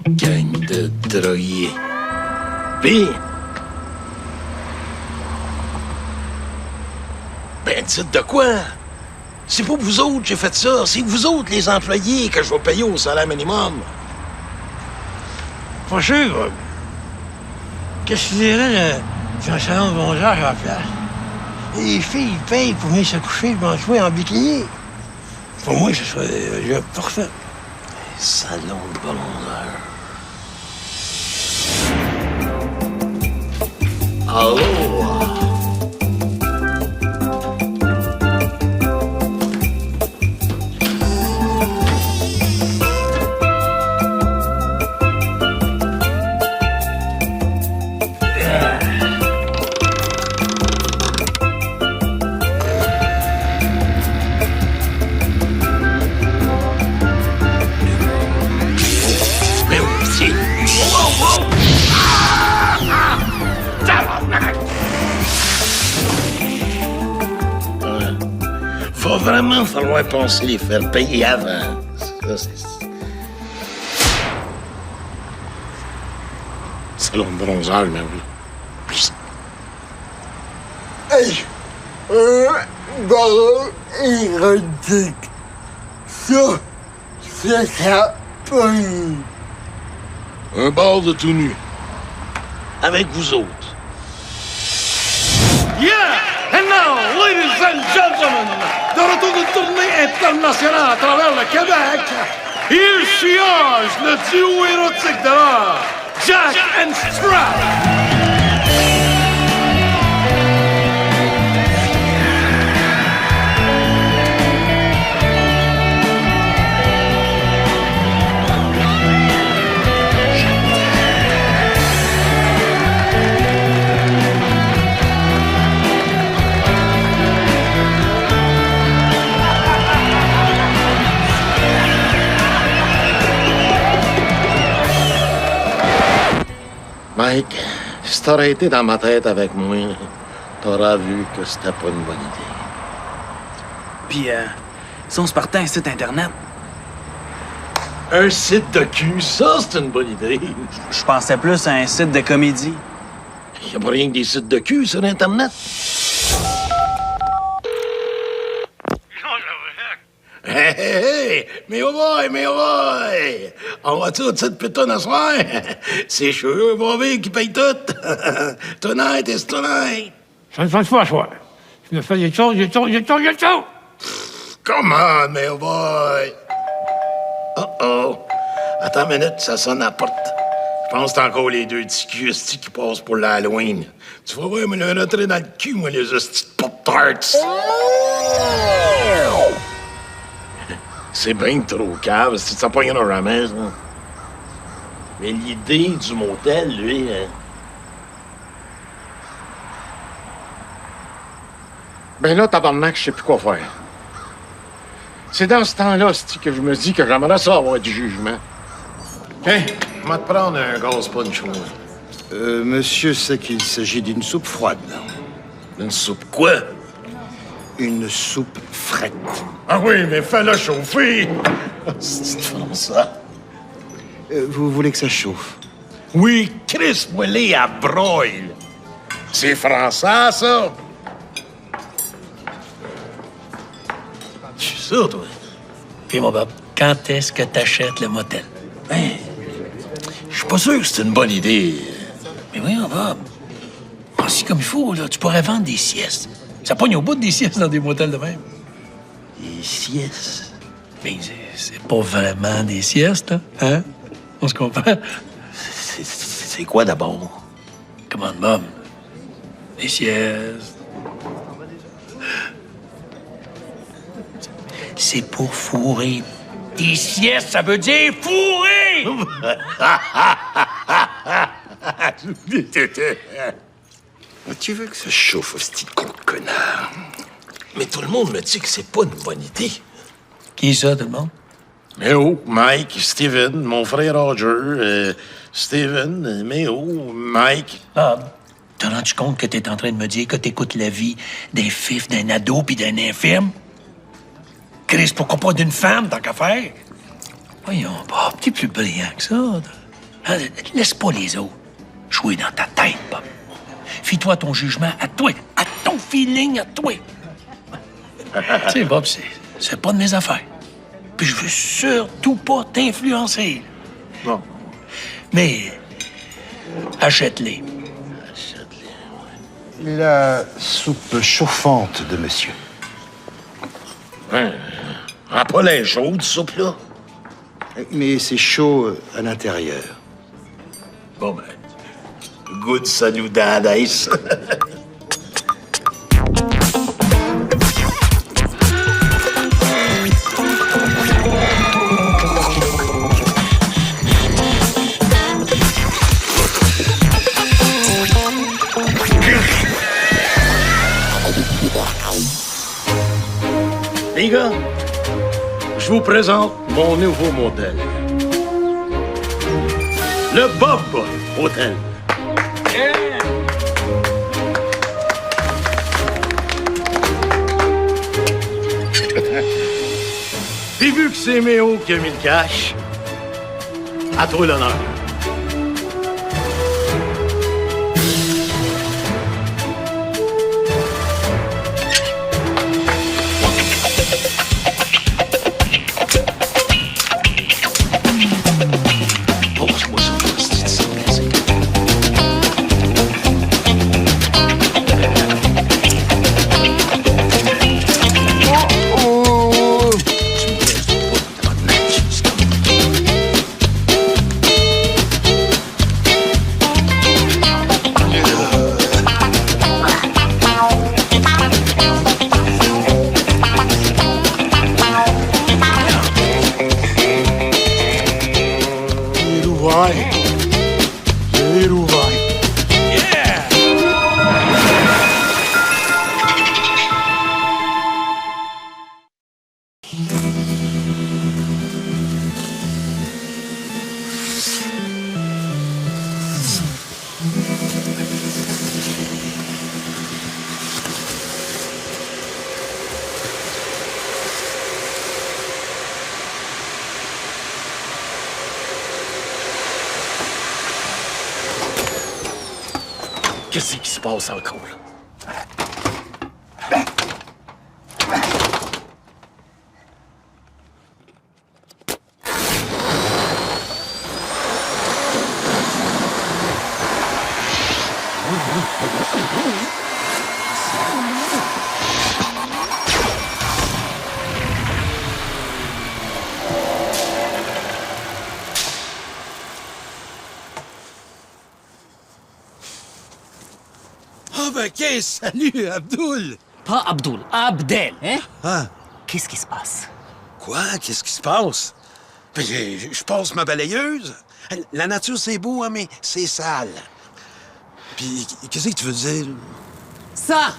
Gang de drogués. Puis... Ben, dites de quoi? C'est pas vous autres que j'ai fait ça. C'est vous autres, les employés, que je vais payer au salaire minimum. Pas sûr. Qu'est-ce que tu dirais d'un salon de bronzage à la place? Les filles payent pour venir se coucher devant toi en bikini. Pour moi, ce serait un job parfait. Salon de bronzeur. Allô? Va vraiment falloir penser les faire payer avant. Ça, c'est... Salon de bronzage, mais oui. Hey! Ballon érotique. Ça, c'est ça. Un bar de tout nu. Avec vous autres. Yeah! And now, ladies and gentlemen, de retour d'une tournée internationale à travers le Québec, Il chiage le duo érotique de l'art, Jack and Strap! Mike, si t'aurais été dans ma tête avec moi, t'aurais vu que c'était pas une bonne idée. Puis, si on se partait un site Internet? Un site de cul, ça, c'est une bonne idée. Je pensais plus à un site de comédie. Y a pas rien que des sites de cul sur Internet. Hey, hey, hey! Mais oh boy! On va tout cette putain à soir? C'est sûr, Bobby qui paye tout. Tonight is tonight. Ça ne change pas, toi. Je me fais des choses. Come on, mais oh boy! Oh. Attends une minute, ça sonne à la porte. Je pense que c'est encore les deux petits culs qui passent pour l'Halloween. Tu vas voir, me le rentrer dans le cul, moi, les hosties de Pop-Tarts. C'est bien trop cave, si ça pognera jamais, ça. Mais l'idée du motel, lui, hein. Ben là, tabarnak, je sais plus quoi faire. C'est dans ce temps-là, que je me dis que j'aimerais ça avoir du jugement. Hein? On va te prendre un gaz punch, moi. Monsieur sait qu'il s'agit d'une soupe froide. Une soupe quoi? Une soupe frette. Ah oui, mais fais-la chauffer! C'est ça. Vous voulez que ça chauffe? Oui, Chris Moellé à broil. C'est français, ça? Je suis sûr, toi. Puis, mon Bob, quand est-ce que t'achètes le motel? Ben, je suis pas sûr que c'est une bonne idée. Mais oui, mon Bob. Ainsi comme il faut, là, tu pourrais vendre des siestes. Ça pogne au bout des siestes dans des motels de même. Des siestes? Mais c'est pas vraiment des siestes, là. Hein? On se comprend? C'est quoi d'abord? Comment, Bob? Des siestes. C'est pour fourrer. Des siestes, ça veut dire fourrer! Tu veux que ça chauffe, hostie de con de connard? Mais tout le monde me dit que c'est pas une bonne idée. Qui ça, tout le monde? Méo, Mike, Steven, mon frère Roger, Steven, Méo, Mike. Bob, t'as rendu compte que t'es en train de me dire que t'écoutes la vie d'un fif, d'un ado puis d'un infirme? Chris, pourquoi pas d'une femme, tant qu'à faire? Voyons, Bob, t'es plus brillant que ça. Hein, laisse pas les autres jouer dans ta tête, Bob. Fie-toi à ton jugement, à toi, à ton feeling, à toi. Tu sais, Bob, c'est pas de mes affaires. Puis je veux surtout pas t'influencer. Bon. Mais achète-les. La soupe chauffante de monsieur. Hein? Ah, pas l'air chaude, soupe, là. Mais c'est chaud à l'intérieur. Bon, ben, good saludades. Les gars, je vous présente mon nouveau modèle. Le Bob Hotel. Puis vu que c'est Méo qui a mis le cash, à toi l'honneur. Qu'est-ce qui se passe encore, là? Ah ben qu'est-ce? Salut, Abdoul! Pas Abdoul, Abdel, hein? Ah. Qu'est-ce qui se passe? Quoi? Qu'est-ce qui se passe? Ben, je passe ma balayeuse. La nature, c'est beau, hein, mais c'est sale. Puis, qu'est-ce que tu veux dire? Ça!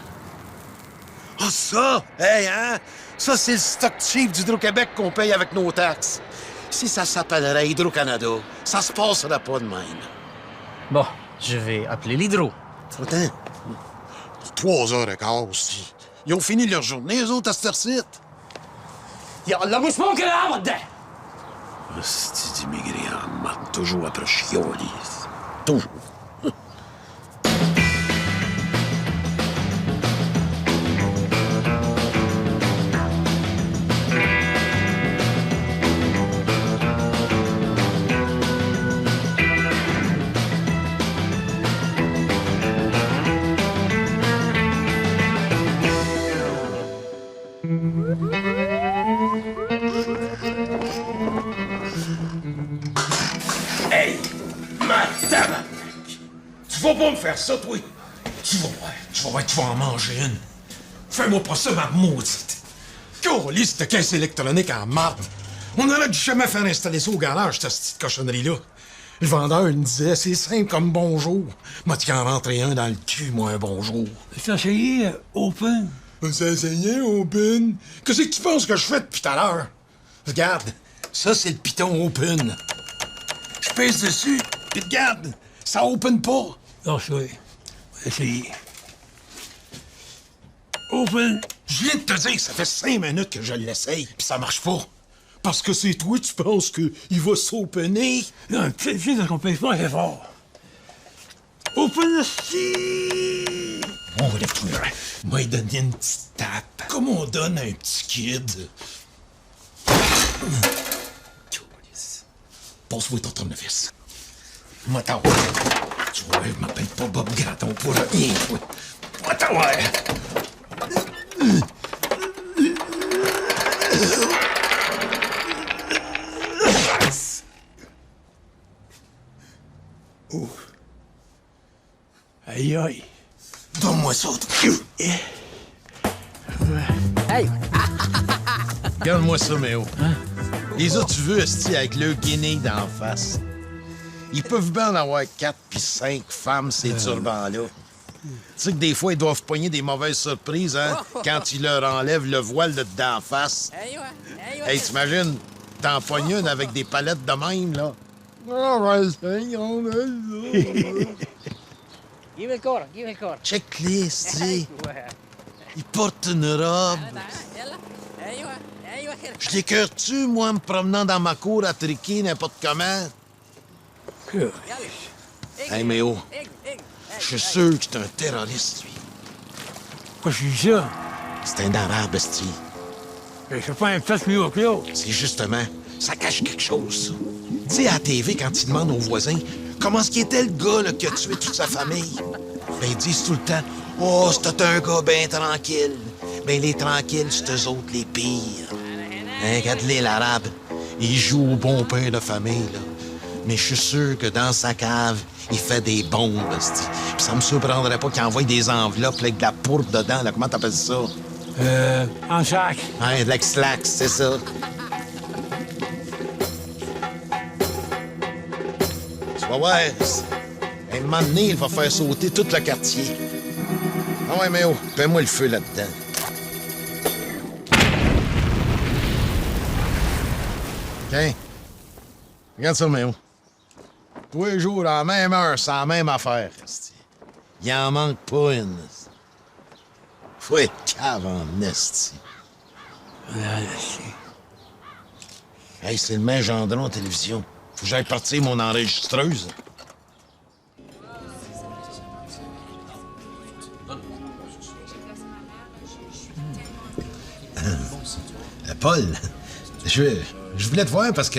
Ah, ça! Hey, hein? Ça, c'est le stock cheap d'Hydro-Québec qu'on paye avec nos taxes. Si ça s'appellerait Hydro-Canada, ça se passerait pas de même. Bon, je vais appeler l'hydro. Attends. 3h15, hostie. Ils ont fini leur journée, eux autres, à cette heure-ci. يلا مش ممكن ابدا. Hostie d'immigrés en marde, toujours après chialer. Toujours. Hey! Ma tabarnak! Tu vas pas me faire ça, toi? Tu vas voir, tu vas en manger une. Fais-moi pas ça, ma maudite! Câlisse de caisse électronique en marde! On aurait dû jamais faire installer ça au garage, cette petite cochonnerie-là. Le vendeur, il me disait, c'est simple comme bonjour. Moi, tu en rentrer un dans le cul, moi, un bonjour. Ça essayé open? Ça essayé open? Qu'est-ce que tu penses que je fais depuis tout à l'heure? Regarde, ça, c'est le piton open. Je pèse dessus, puis regarde, ça open pas. Non, je vais essayer. Open. Je viens de te dire que ça fait 5 minutes que je l'essaye, puis ça marche pas. Parce que c'est toi, tu penses qu'il va s'opener? Non, tu sais qu'on pèse pas assez fort. Open ici! On va lève-toi. Moi, il donner une petite tape. Comme on donne à un petit kid. Passe-moi ton tournevis. Moi, t'en tu vois, je m'appelle pas Bob Graton pour rien, toi. Moi, t'en Oh. Aïe, aïe. Donne-moi ça, Hey! Regarde-moi ça, Méo. Les autres, tu veux, esti, avec le guinée d'en face. Ils peuvent bien en avoir 4 puis 5 femmes, ces turbans-là. Tu sais que des fois, ils doivent pogner des mauvaises surprises, hein, quand ils leur enlèvent le voile de d'en face. Hey, t'imagines, t'en pognes une avec des palettes de même, là. Give it corps, give it corps. Check-les, esti. Ils portent une robe. Je l'écœure-tu, moi, en me promenant dans ma cour à triquer n'importe comment? Hey, Méo, je suis sûr que c'est un terroriste, lui. Pourquoi je dis ça? C'est un arabe, esti. C'est pas un flash mieux que l'autre. C'est justement, ça cache quelque chose, ça. Tu sais, à la TV, quand ils demandent aux voisins comment est-ce qu'il était le gars là, qui a tué toute sa famille, ben ils disent tout le temps « Oh, c'était un gars bien tranquille. » Ben les tranquilles, c'est eux autres les pires. Hein, regarde-les, l'arabe. Il joue au bon père de famille, là. Mais je suis sûr que dans sa cave, il fait des bombes, esti. Puis ça me surprendrait pas qu'il envoie des enveloppes avec de la pourpre dedans, là. Comment t'appelles ça? En sac. Hein, de l'ex-lax, c'est ça. Tu vas voir, un moment donné, il va faire sauter tout le quartier. Ah ouais, mais oh, fais-moi le feu là-dedans. Tiens, regarde ça, Méo. Tous les jours, à la même heure, c'est la même affaire. Il en manque pas une. Faut être cave en esti. Hey, c'est le même Gendron en télévision. Faut que j'aille partir mon enregistreuse. Paul, je voulais te voir parce que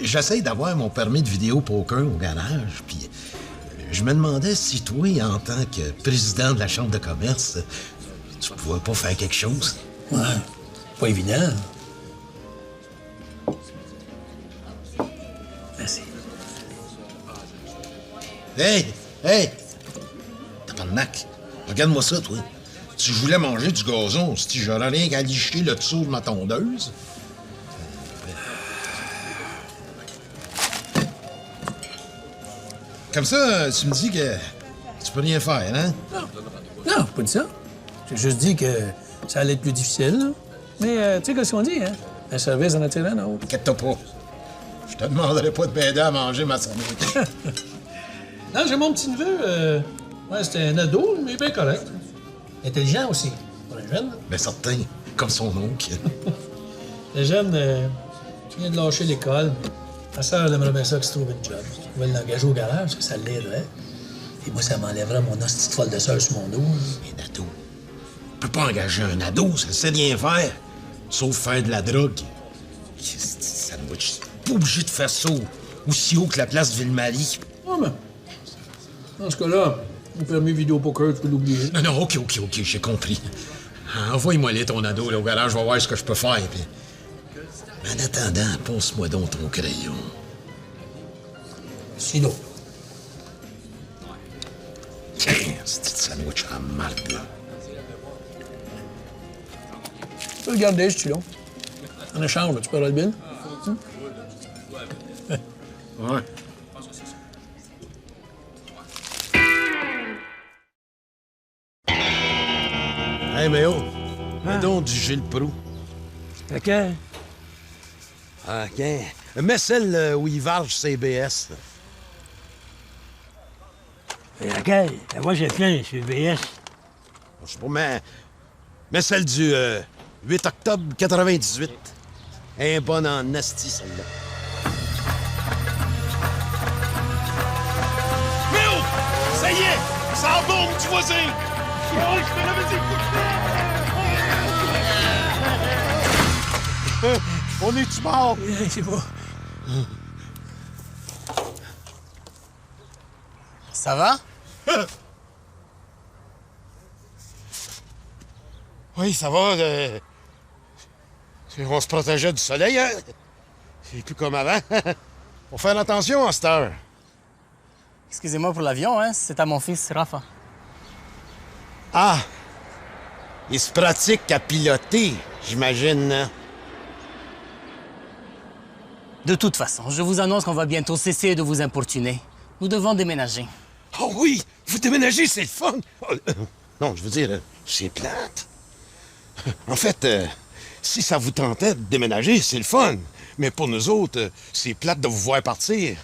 j'essaye d'avoir mon permis de vidéo poker au garage, puis je me demandais si toi, en tant que président de la Chambre de commerce, tu pouvais pas faire quelque chose. Ouais, pas évident. Merci. Hey! Tabarnak! Regarde-moi ça, toi. Si je voulais manger du gazon, si j'aurais rien qu'à licher le dessous de ma tondeuse. Comme ça, tu me dis que tu peux rien faire, hein? Non, j'ai pas dit ça. J'ai juste dit que ça allait être plus difficile, là. Mais tu sais ce qu'on dit, hein? Un service en attire un autre. Inquiète-toi pas. Je te demanderai pas de m'aider à manger ma sandwich. Non, j'ai mon petit-neveu. Ouais, c'était un ado, mais bien correct. Intelligent aussi. Pour un jeune. Ben certain, comme son oncle. Le jeune, qui vient de lâcher l'école. Ma sœur, elle aimerait bien ça qu'il se trouve une job. Je pouvais l'engager au garage, parce que ça l'aiderait. Et moi, ça m'enlèverait mon hostie de folle de sœur sur mon dos. Un ado. On peut pas engager un ado, ça sait rien faire. Sauf faire de la drogue. Sandwich. Pas obligé de faire ça aussi haut que la place Ville-Marie. Ah, mais dans ce cas-là, le permis vidéo poker, tu peux l'oublier. Non, OK, j'ai compris. Envoie-moi là ton ado là, au garage, je vais voir ce que je peux faire. Puis... En attendant, passe-moi donc ton crayon. Sinon. Tiens, ce petit sandwich en marde, là. Tu peux le garder, ce stylo. En échange, tu paieras le bill. Ouais. Hey, Méo, mets donc du Gilles Proulx. Laquelle? Ah, OK. Mets celle où il varge CBS. Laquelle? Moi, j'ai plein sur BS. Je sais pas, mais celle du 8 octobre 98. Un bon en asti, celle-là. Méo! Ça y est! Ça bombe du voisin! Oh, je me l'avais dit! On est-tu mort? Je sais pas. Ça va? Oui, ça va. On se protégeait du soleil, hein? C'est plus comme avant. Faut faire attention à cette heure. Excusez-moi pour l'avion, hein? C'est à mon fils, Rafa. Ah! Il se pratique à piloter, j'imagine, hein? De toute façon, je vous annonce qu'on va bientôt cesser de vous importuner. Nous devons déménager. Oh oui! Vous déménagez, c'est le fun! Non, je veux dire, c'est plate. En fait, si ça vous tentait de déménager, c'est le fun. Mais pour nous autres, c'est plate de vous voir partir.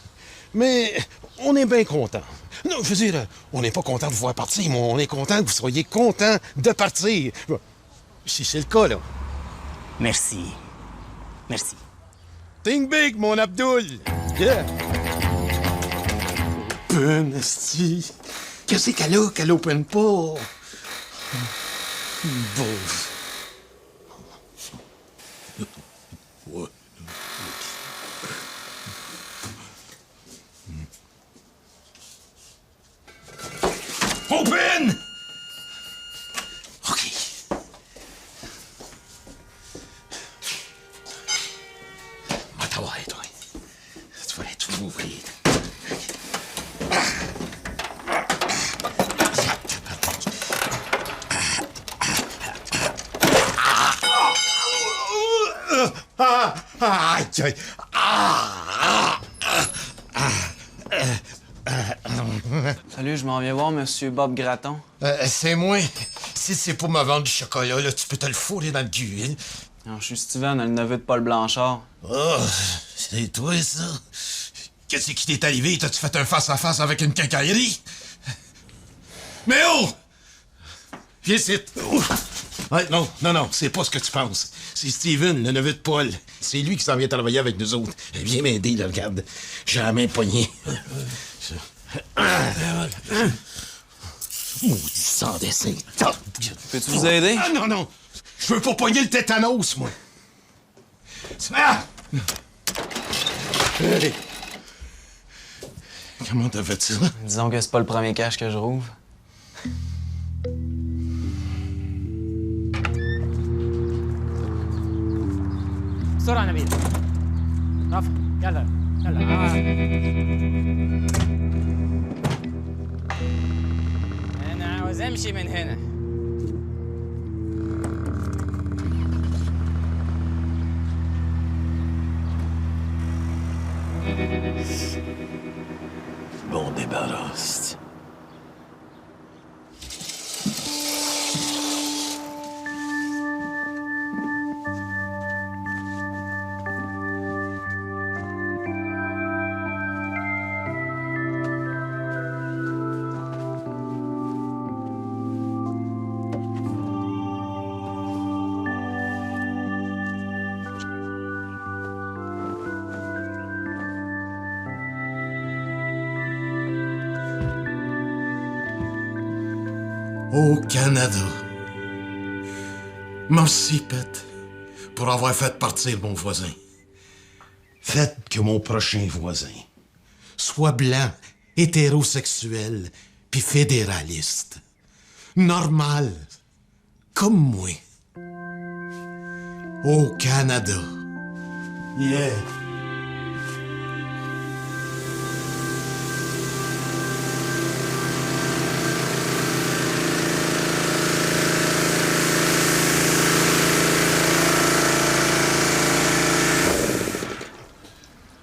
Mais on est bien contents. Non, je veux dire, on n'est pas content de vous voir partir, mais on est content que vous soyez content de partir. Si c'est le cas, là. Merci. Merci. Think big, mon Abdoul! Yeah! Open, esti! Qu'est-ce qu'elle open pas? Bon. Open! OK. Va t'avoir, toi. Tu vas tout ouvrir. Salut, je m'en viens voir Monsieur Bob Gratton. C'est moi. Si c'est pour me vendre du chocolat, là, tu peux te le fourrer dans le cul, hein? Non, je suis Steven, le neveu de Paul Blanchard. Oh, c'est toi, ça? Qu'est-ce qui t'est arrivé? T'as-tu fait un face-à-face avec une quincaillerie? Mais oh! Viens ici. Ouais, non, c'est pas ce que tu penses. C'est Steven, le neveu de Paul. C'est lui qui s'en vient travailler avec nous autres. Viens m'aider, là, regarde. J'ai la main poignée. Maudit sans dessin. Peux-tu vous aider? Ah, non. Je veux pas pogner le tétanos, moi. Ah! Hey! Comment t'as fait ça? Disons que c'est pas le premier cache que je rouvre. بسرعة نبيل رفع يلا أنا عاوز أمشي من هنا Bon débarrasse. Au Canada. Merci, Pet, pour avoir fait partir mon voisin. Faites que mon prochain voisin soit blanc, hétérosexuel, puis fédéraliste. Normal, comme moi. Au Canada. Yeah.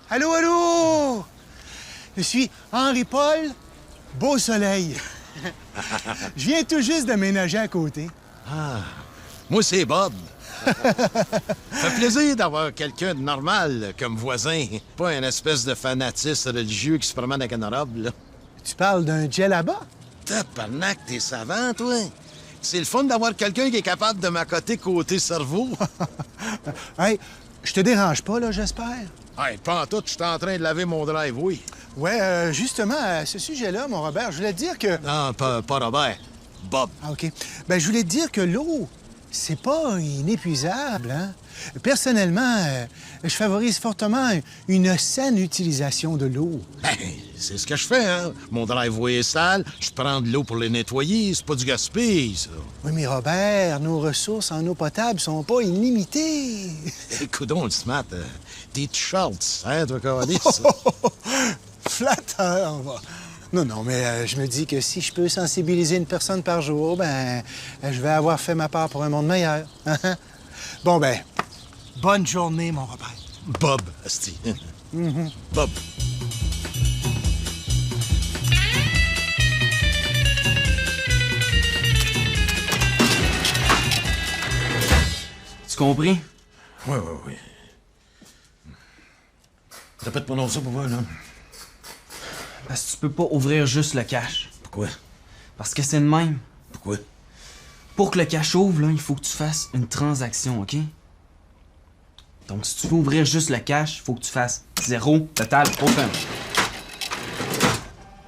Allô, allô! Je suis Henri-Paul Beausoleil. Je viens tout juste de ménager à côté. Ah, moi c'est Bob. Ça fait plaisir d'avoir quelqu'un de normal comme voisin. Pas une espèce de fanatisme religieux qui se promène avec une robe, là. Tu parles d'un djellaba? Tabarnak, t'es savant, toi. C'est le fun d'avoir quelqu'un qui est capable de m'accoter côté cerveau. Hey, je te dérange pas, là, j'espère? Hey, pas en tout, je suis en train de laver mon drive, oui. Ouais, justement, à ce sujet-là, mon Robert, je voulais te dire que... Non, pas Robert. Bob. Ah, OK. Ben, je voulais te dire que l'eau, c'est pas inépuisable, hein? Personnellement, je favorise fortement une saine utilisation de l'eau. Ben, c'est ce que je fais, hein. Mon driveway est sale, je prends de l'eau pour les nettoyer, c'est pas du gaspillage, ça. Oui, mais Robert, nos ressources en eau potable sont pas illimitées. Coudon, le smart, tes t-shirts, hein, toi, calice. Flatteur, va. Non, mais je me dis que si je peux sensibiliser une personne par jour, ben, je vais avoir fait ma part pour un monde meilleur. Bon, ben, bonne journée, mon Robert. Bob, asti. Bob. Tu compris? Oui. Répète-moi non ça pour voir, là. Parce que tu peux pas ouvrir juste le cache. Pourquoi? Parce que c'est le même. Pourquoi? Pour que le cache ouvre, là, il faut que tu fasses une transaction, OK? Donc, si tu veux ouvrir juste le cache, il faut que tu fasses 0 total open.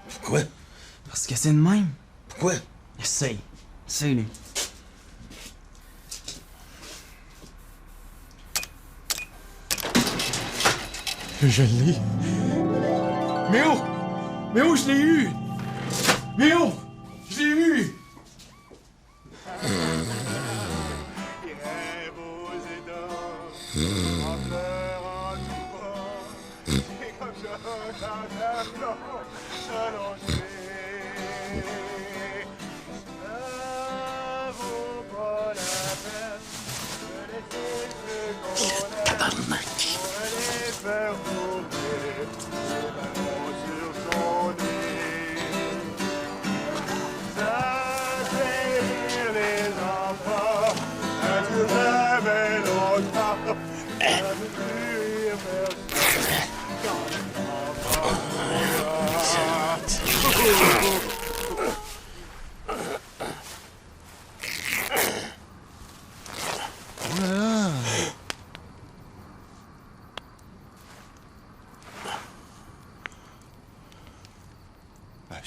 Pourquoi? Parce que c'est le même. Pourquoi? Essaye. Essaye-le. Je l'ai. Mais oh! Mais oh, je l'ai eu! Mais oh! Je l'ai eu!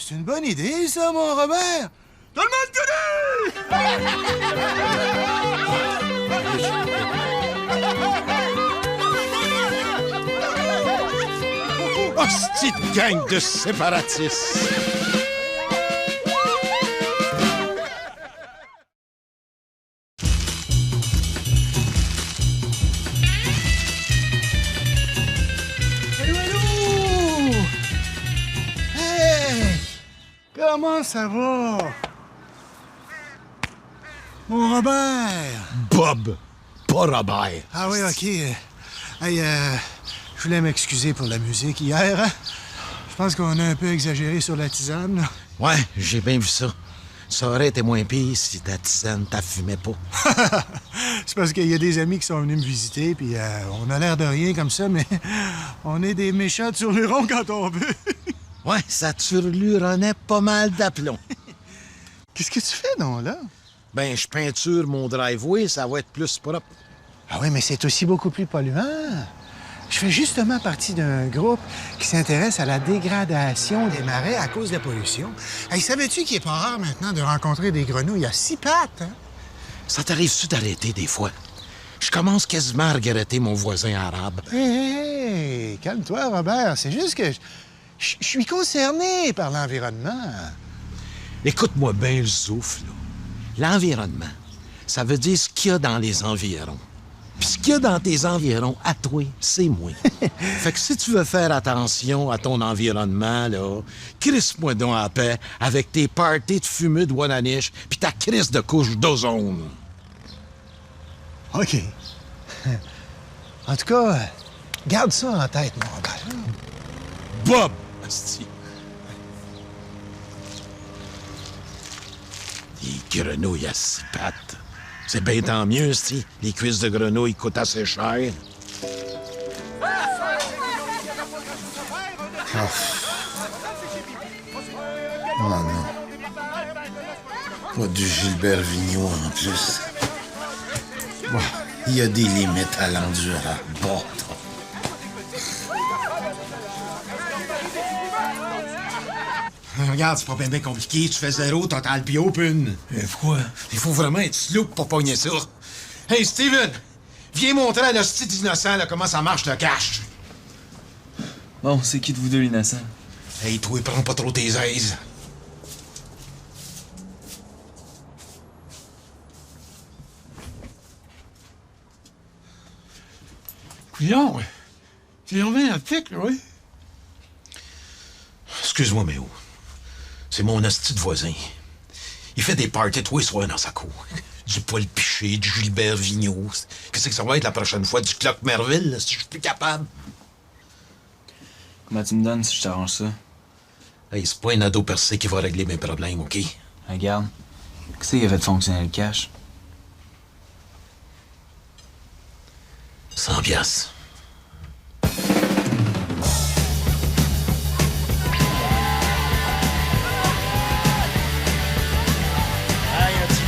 C'est une bonne idée, ça, mon Robert! Tout le monde connaît! Hostie de gang de séparatistes! Allô! Hey! Comment ça va? Mon Robert! Bob, pas Robert. Ah oui, OK. Hey, je voulais m'excuser pour la musique hier. Hein? Je pense qu'on a un peu exagéré sur la tisane. Là. Ouais, j'ai bien vu ça. Ça aurait été moins pire si ta tisane t'affumait pas. C'est parce qu'il y a des amis qui sont venus me visiter, puis on a l'air de rien comme ça, mais on est des méchants turlurons quand on veut. Ouais, ça turluronnait pas mal d'aplomb. Qu'est-ce que tu fais, non, là? Ben, je peinture mon driveway, ça va être plus propre. Ah oui, mais c'est aussi beaucoup plus polluant. Je fais justement partie d'un groupe qui s'intéresse à la dégradation des marais à cause de la pollution. Hey, savais-tu qu'il est pas rare maintenant de rencontrer des grenouilles à 6 pattes? Hein? Ça t'arrive-tu d'arrêter des fois? Je commence quasiment à regretter mon voisin arabe. Hey, calme-toi, Robert. C'est juste que je suis concerné par l'environnement. Écoute-moi bien le souffle, là. L'environnement, ça veut dire ce qu'il y a dans les environs. Puis ce qu'il y a dans tes environs, à toi, c'est moi. Fait que si tu veux faire attention à ton environnement, là, crisse-moi donc à paix avec tes parties de fumée de Wananiche puis ta crisse de couche d'ozone. OK. En tout cas, garde ça en tête, mon gars. Bob! Asti. Les grenouilles à 6 pattes. C'est bien tant mieux, si les cuisses de grenouilles coûtent assez cher. Oh non. Pas du Gilbert Vigneault en plus. Bon, il y a des limites à l'endurance. Bon. Regarde, c'est pas bien compliqué. Tu fais 0, total puis open. Pourquoi? Il faut vraiment être slow pour pas pogner ça. Hey, Steven! Viens montrer à l'hostie d'innocent comment ça marche le cash. Bon, c'est qui de vous deux l'innocent? Hey, toi, prends pas trop tes aises. Couillon, c'est bien article, oui. Excuse-moi, mais où? C'est mon hostie de voisin. Il fait des parties tous les soirs dans sa cour. Du Paul Piché, du Gilbert Vigneault. Qu'est-ce que ça va être la prochaine fois? Du Clock Merville, si je suis plus capable? Comment tu me donnes si je t'arrange ça? Hey, c'est pas un ado percé qui va régler mes problèmes, OK? Regarde. Qu'est-ce qui a fait fonctionner le cash? 100 piastres.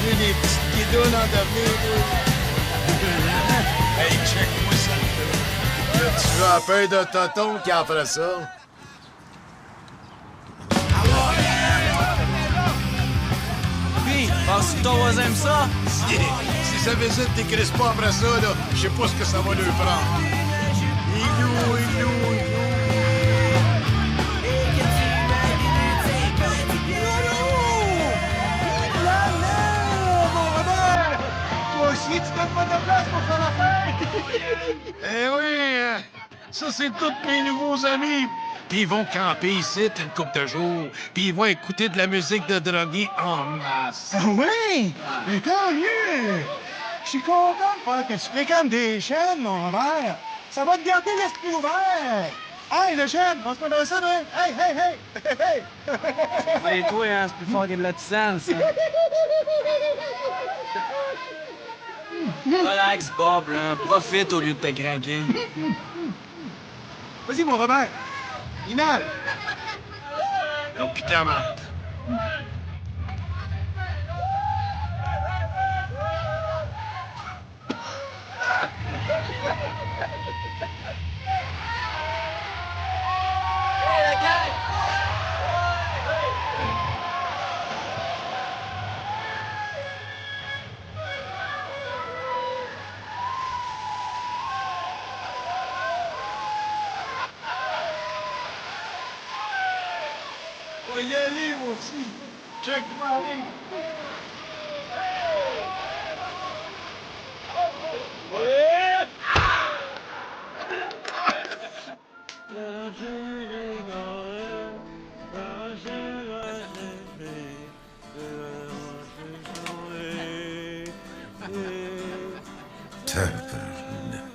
Des petites guidounes en devenir, Hey, check-moi ça. Là, tu veux un peu de tonton qui en ferait ça? Puis, penses-tu que ton voisin aime ça? Si ça visite tes crispes pas après ça, là, je sais pas ce que ça va lui prendre. Ilou. Toi aussi, tu donnes pas de place pour faire la fête! Eh oui, ça c'est tous mes nouveaux amis. Puis ils vont camper ici une couple de jours. Puis ils vont écouter de la musique de drogués en masse. Ah oui? Mais tant mieux! Je suis content de voir que tu fréquentes des chaînes, mon Robert. Ça va te garder l'esprit ouvert. Hey, le chêne, on se met dans ça, là? Hey! Hey, toi, hein, c'est plus fort que de la tisane, ça. Relax, Bob, là. Profite au lieu de te craquer. Vas-y, mon Robert. Inhale. Donc, putain, man. vais y aller, moi aussi. Check-moi aller. Tabarnak.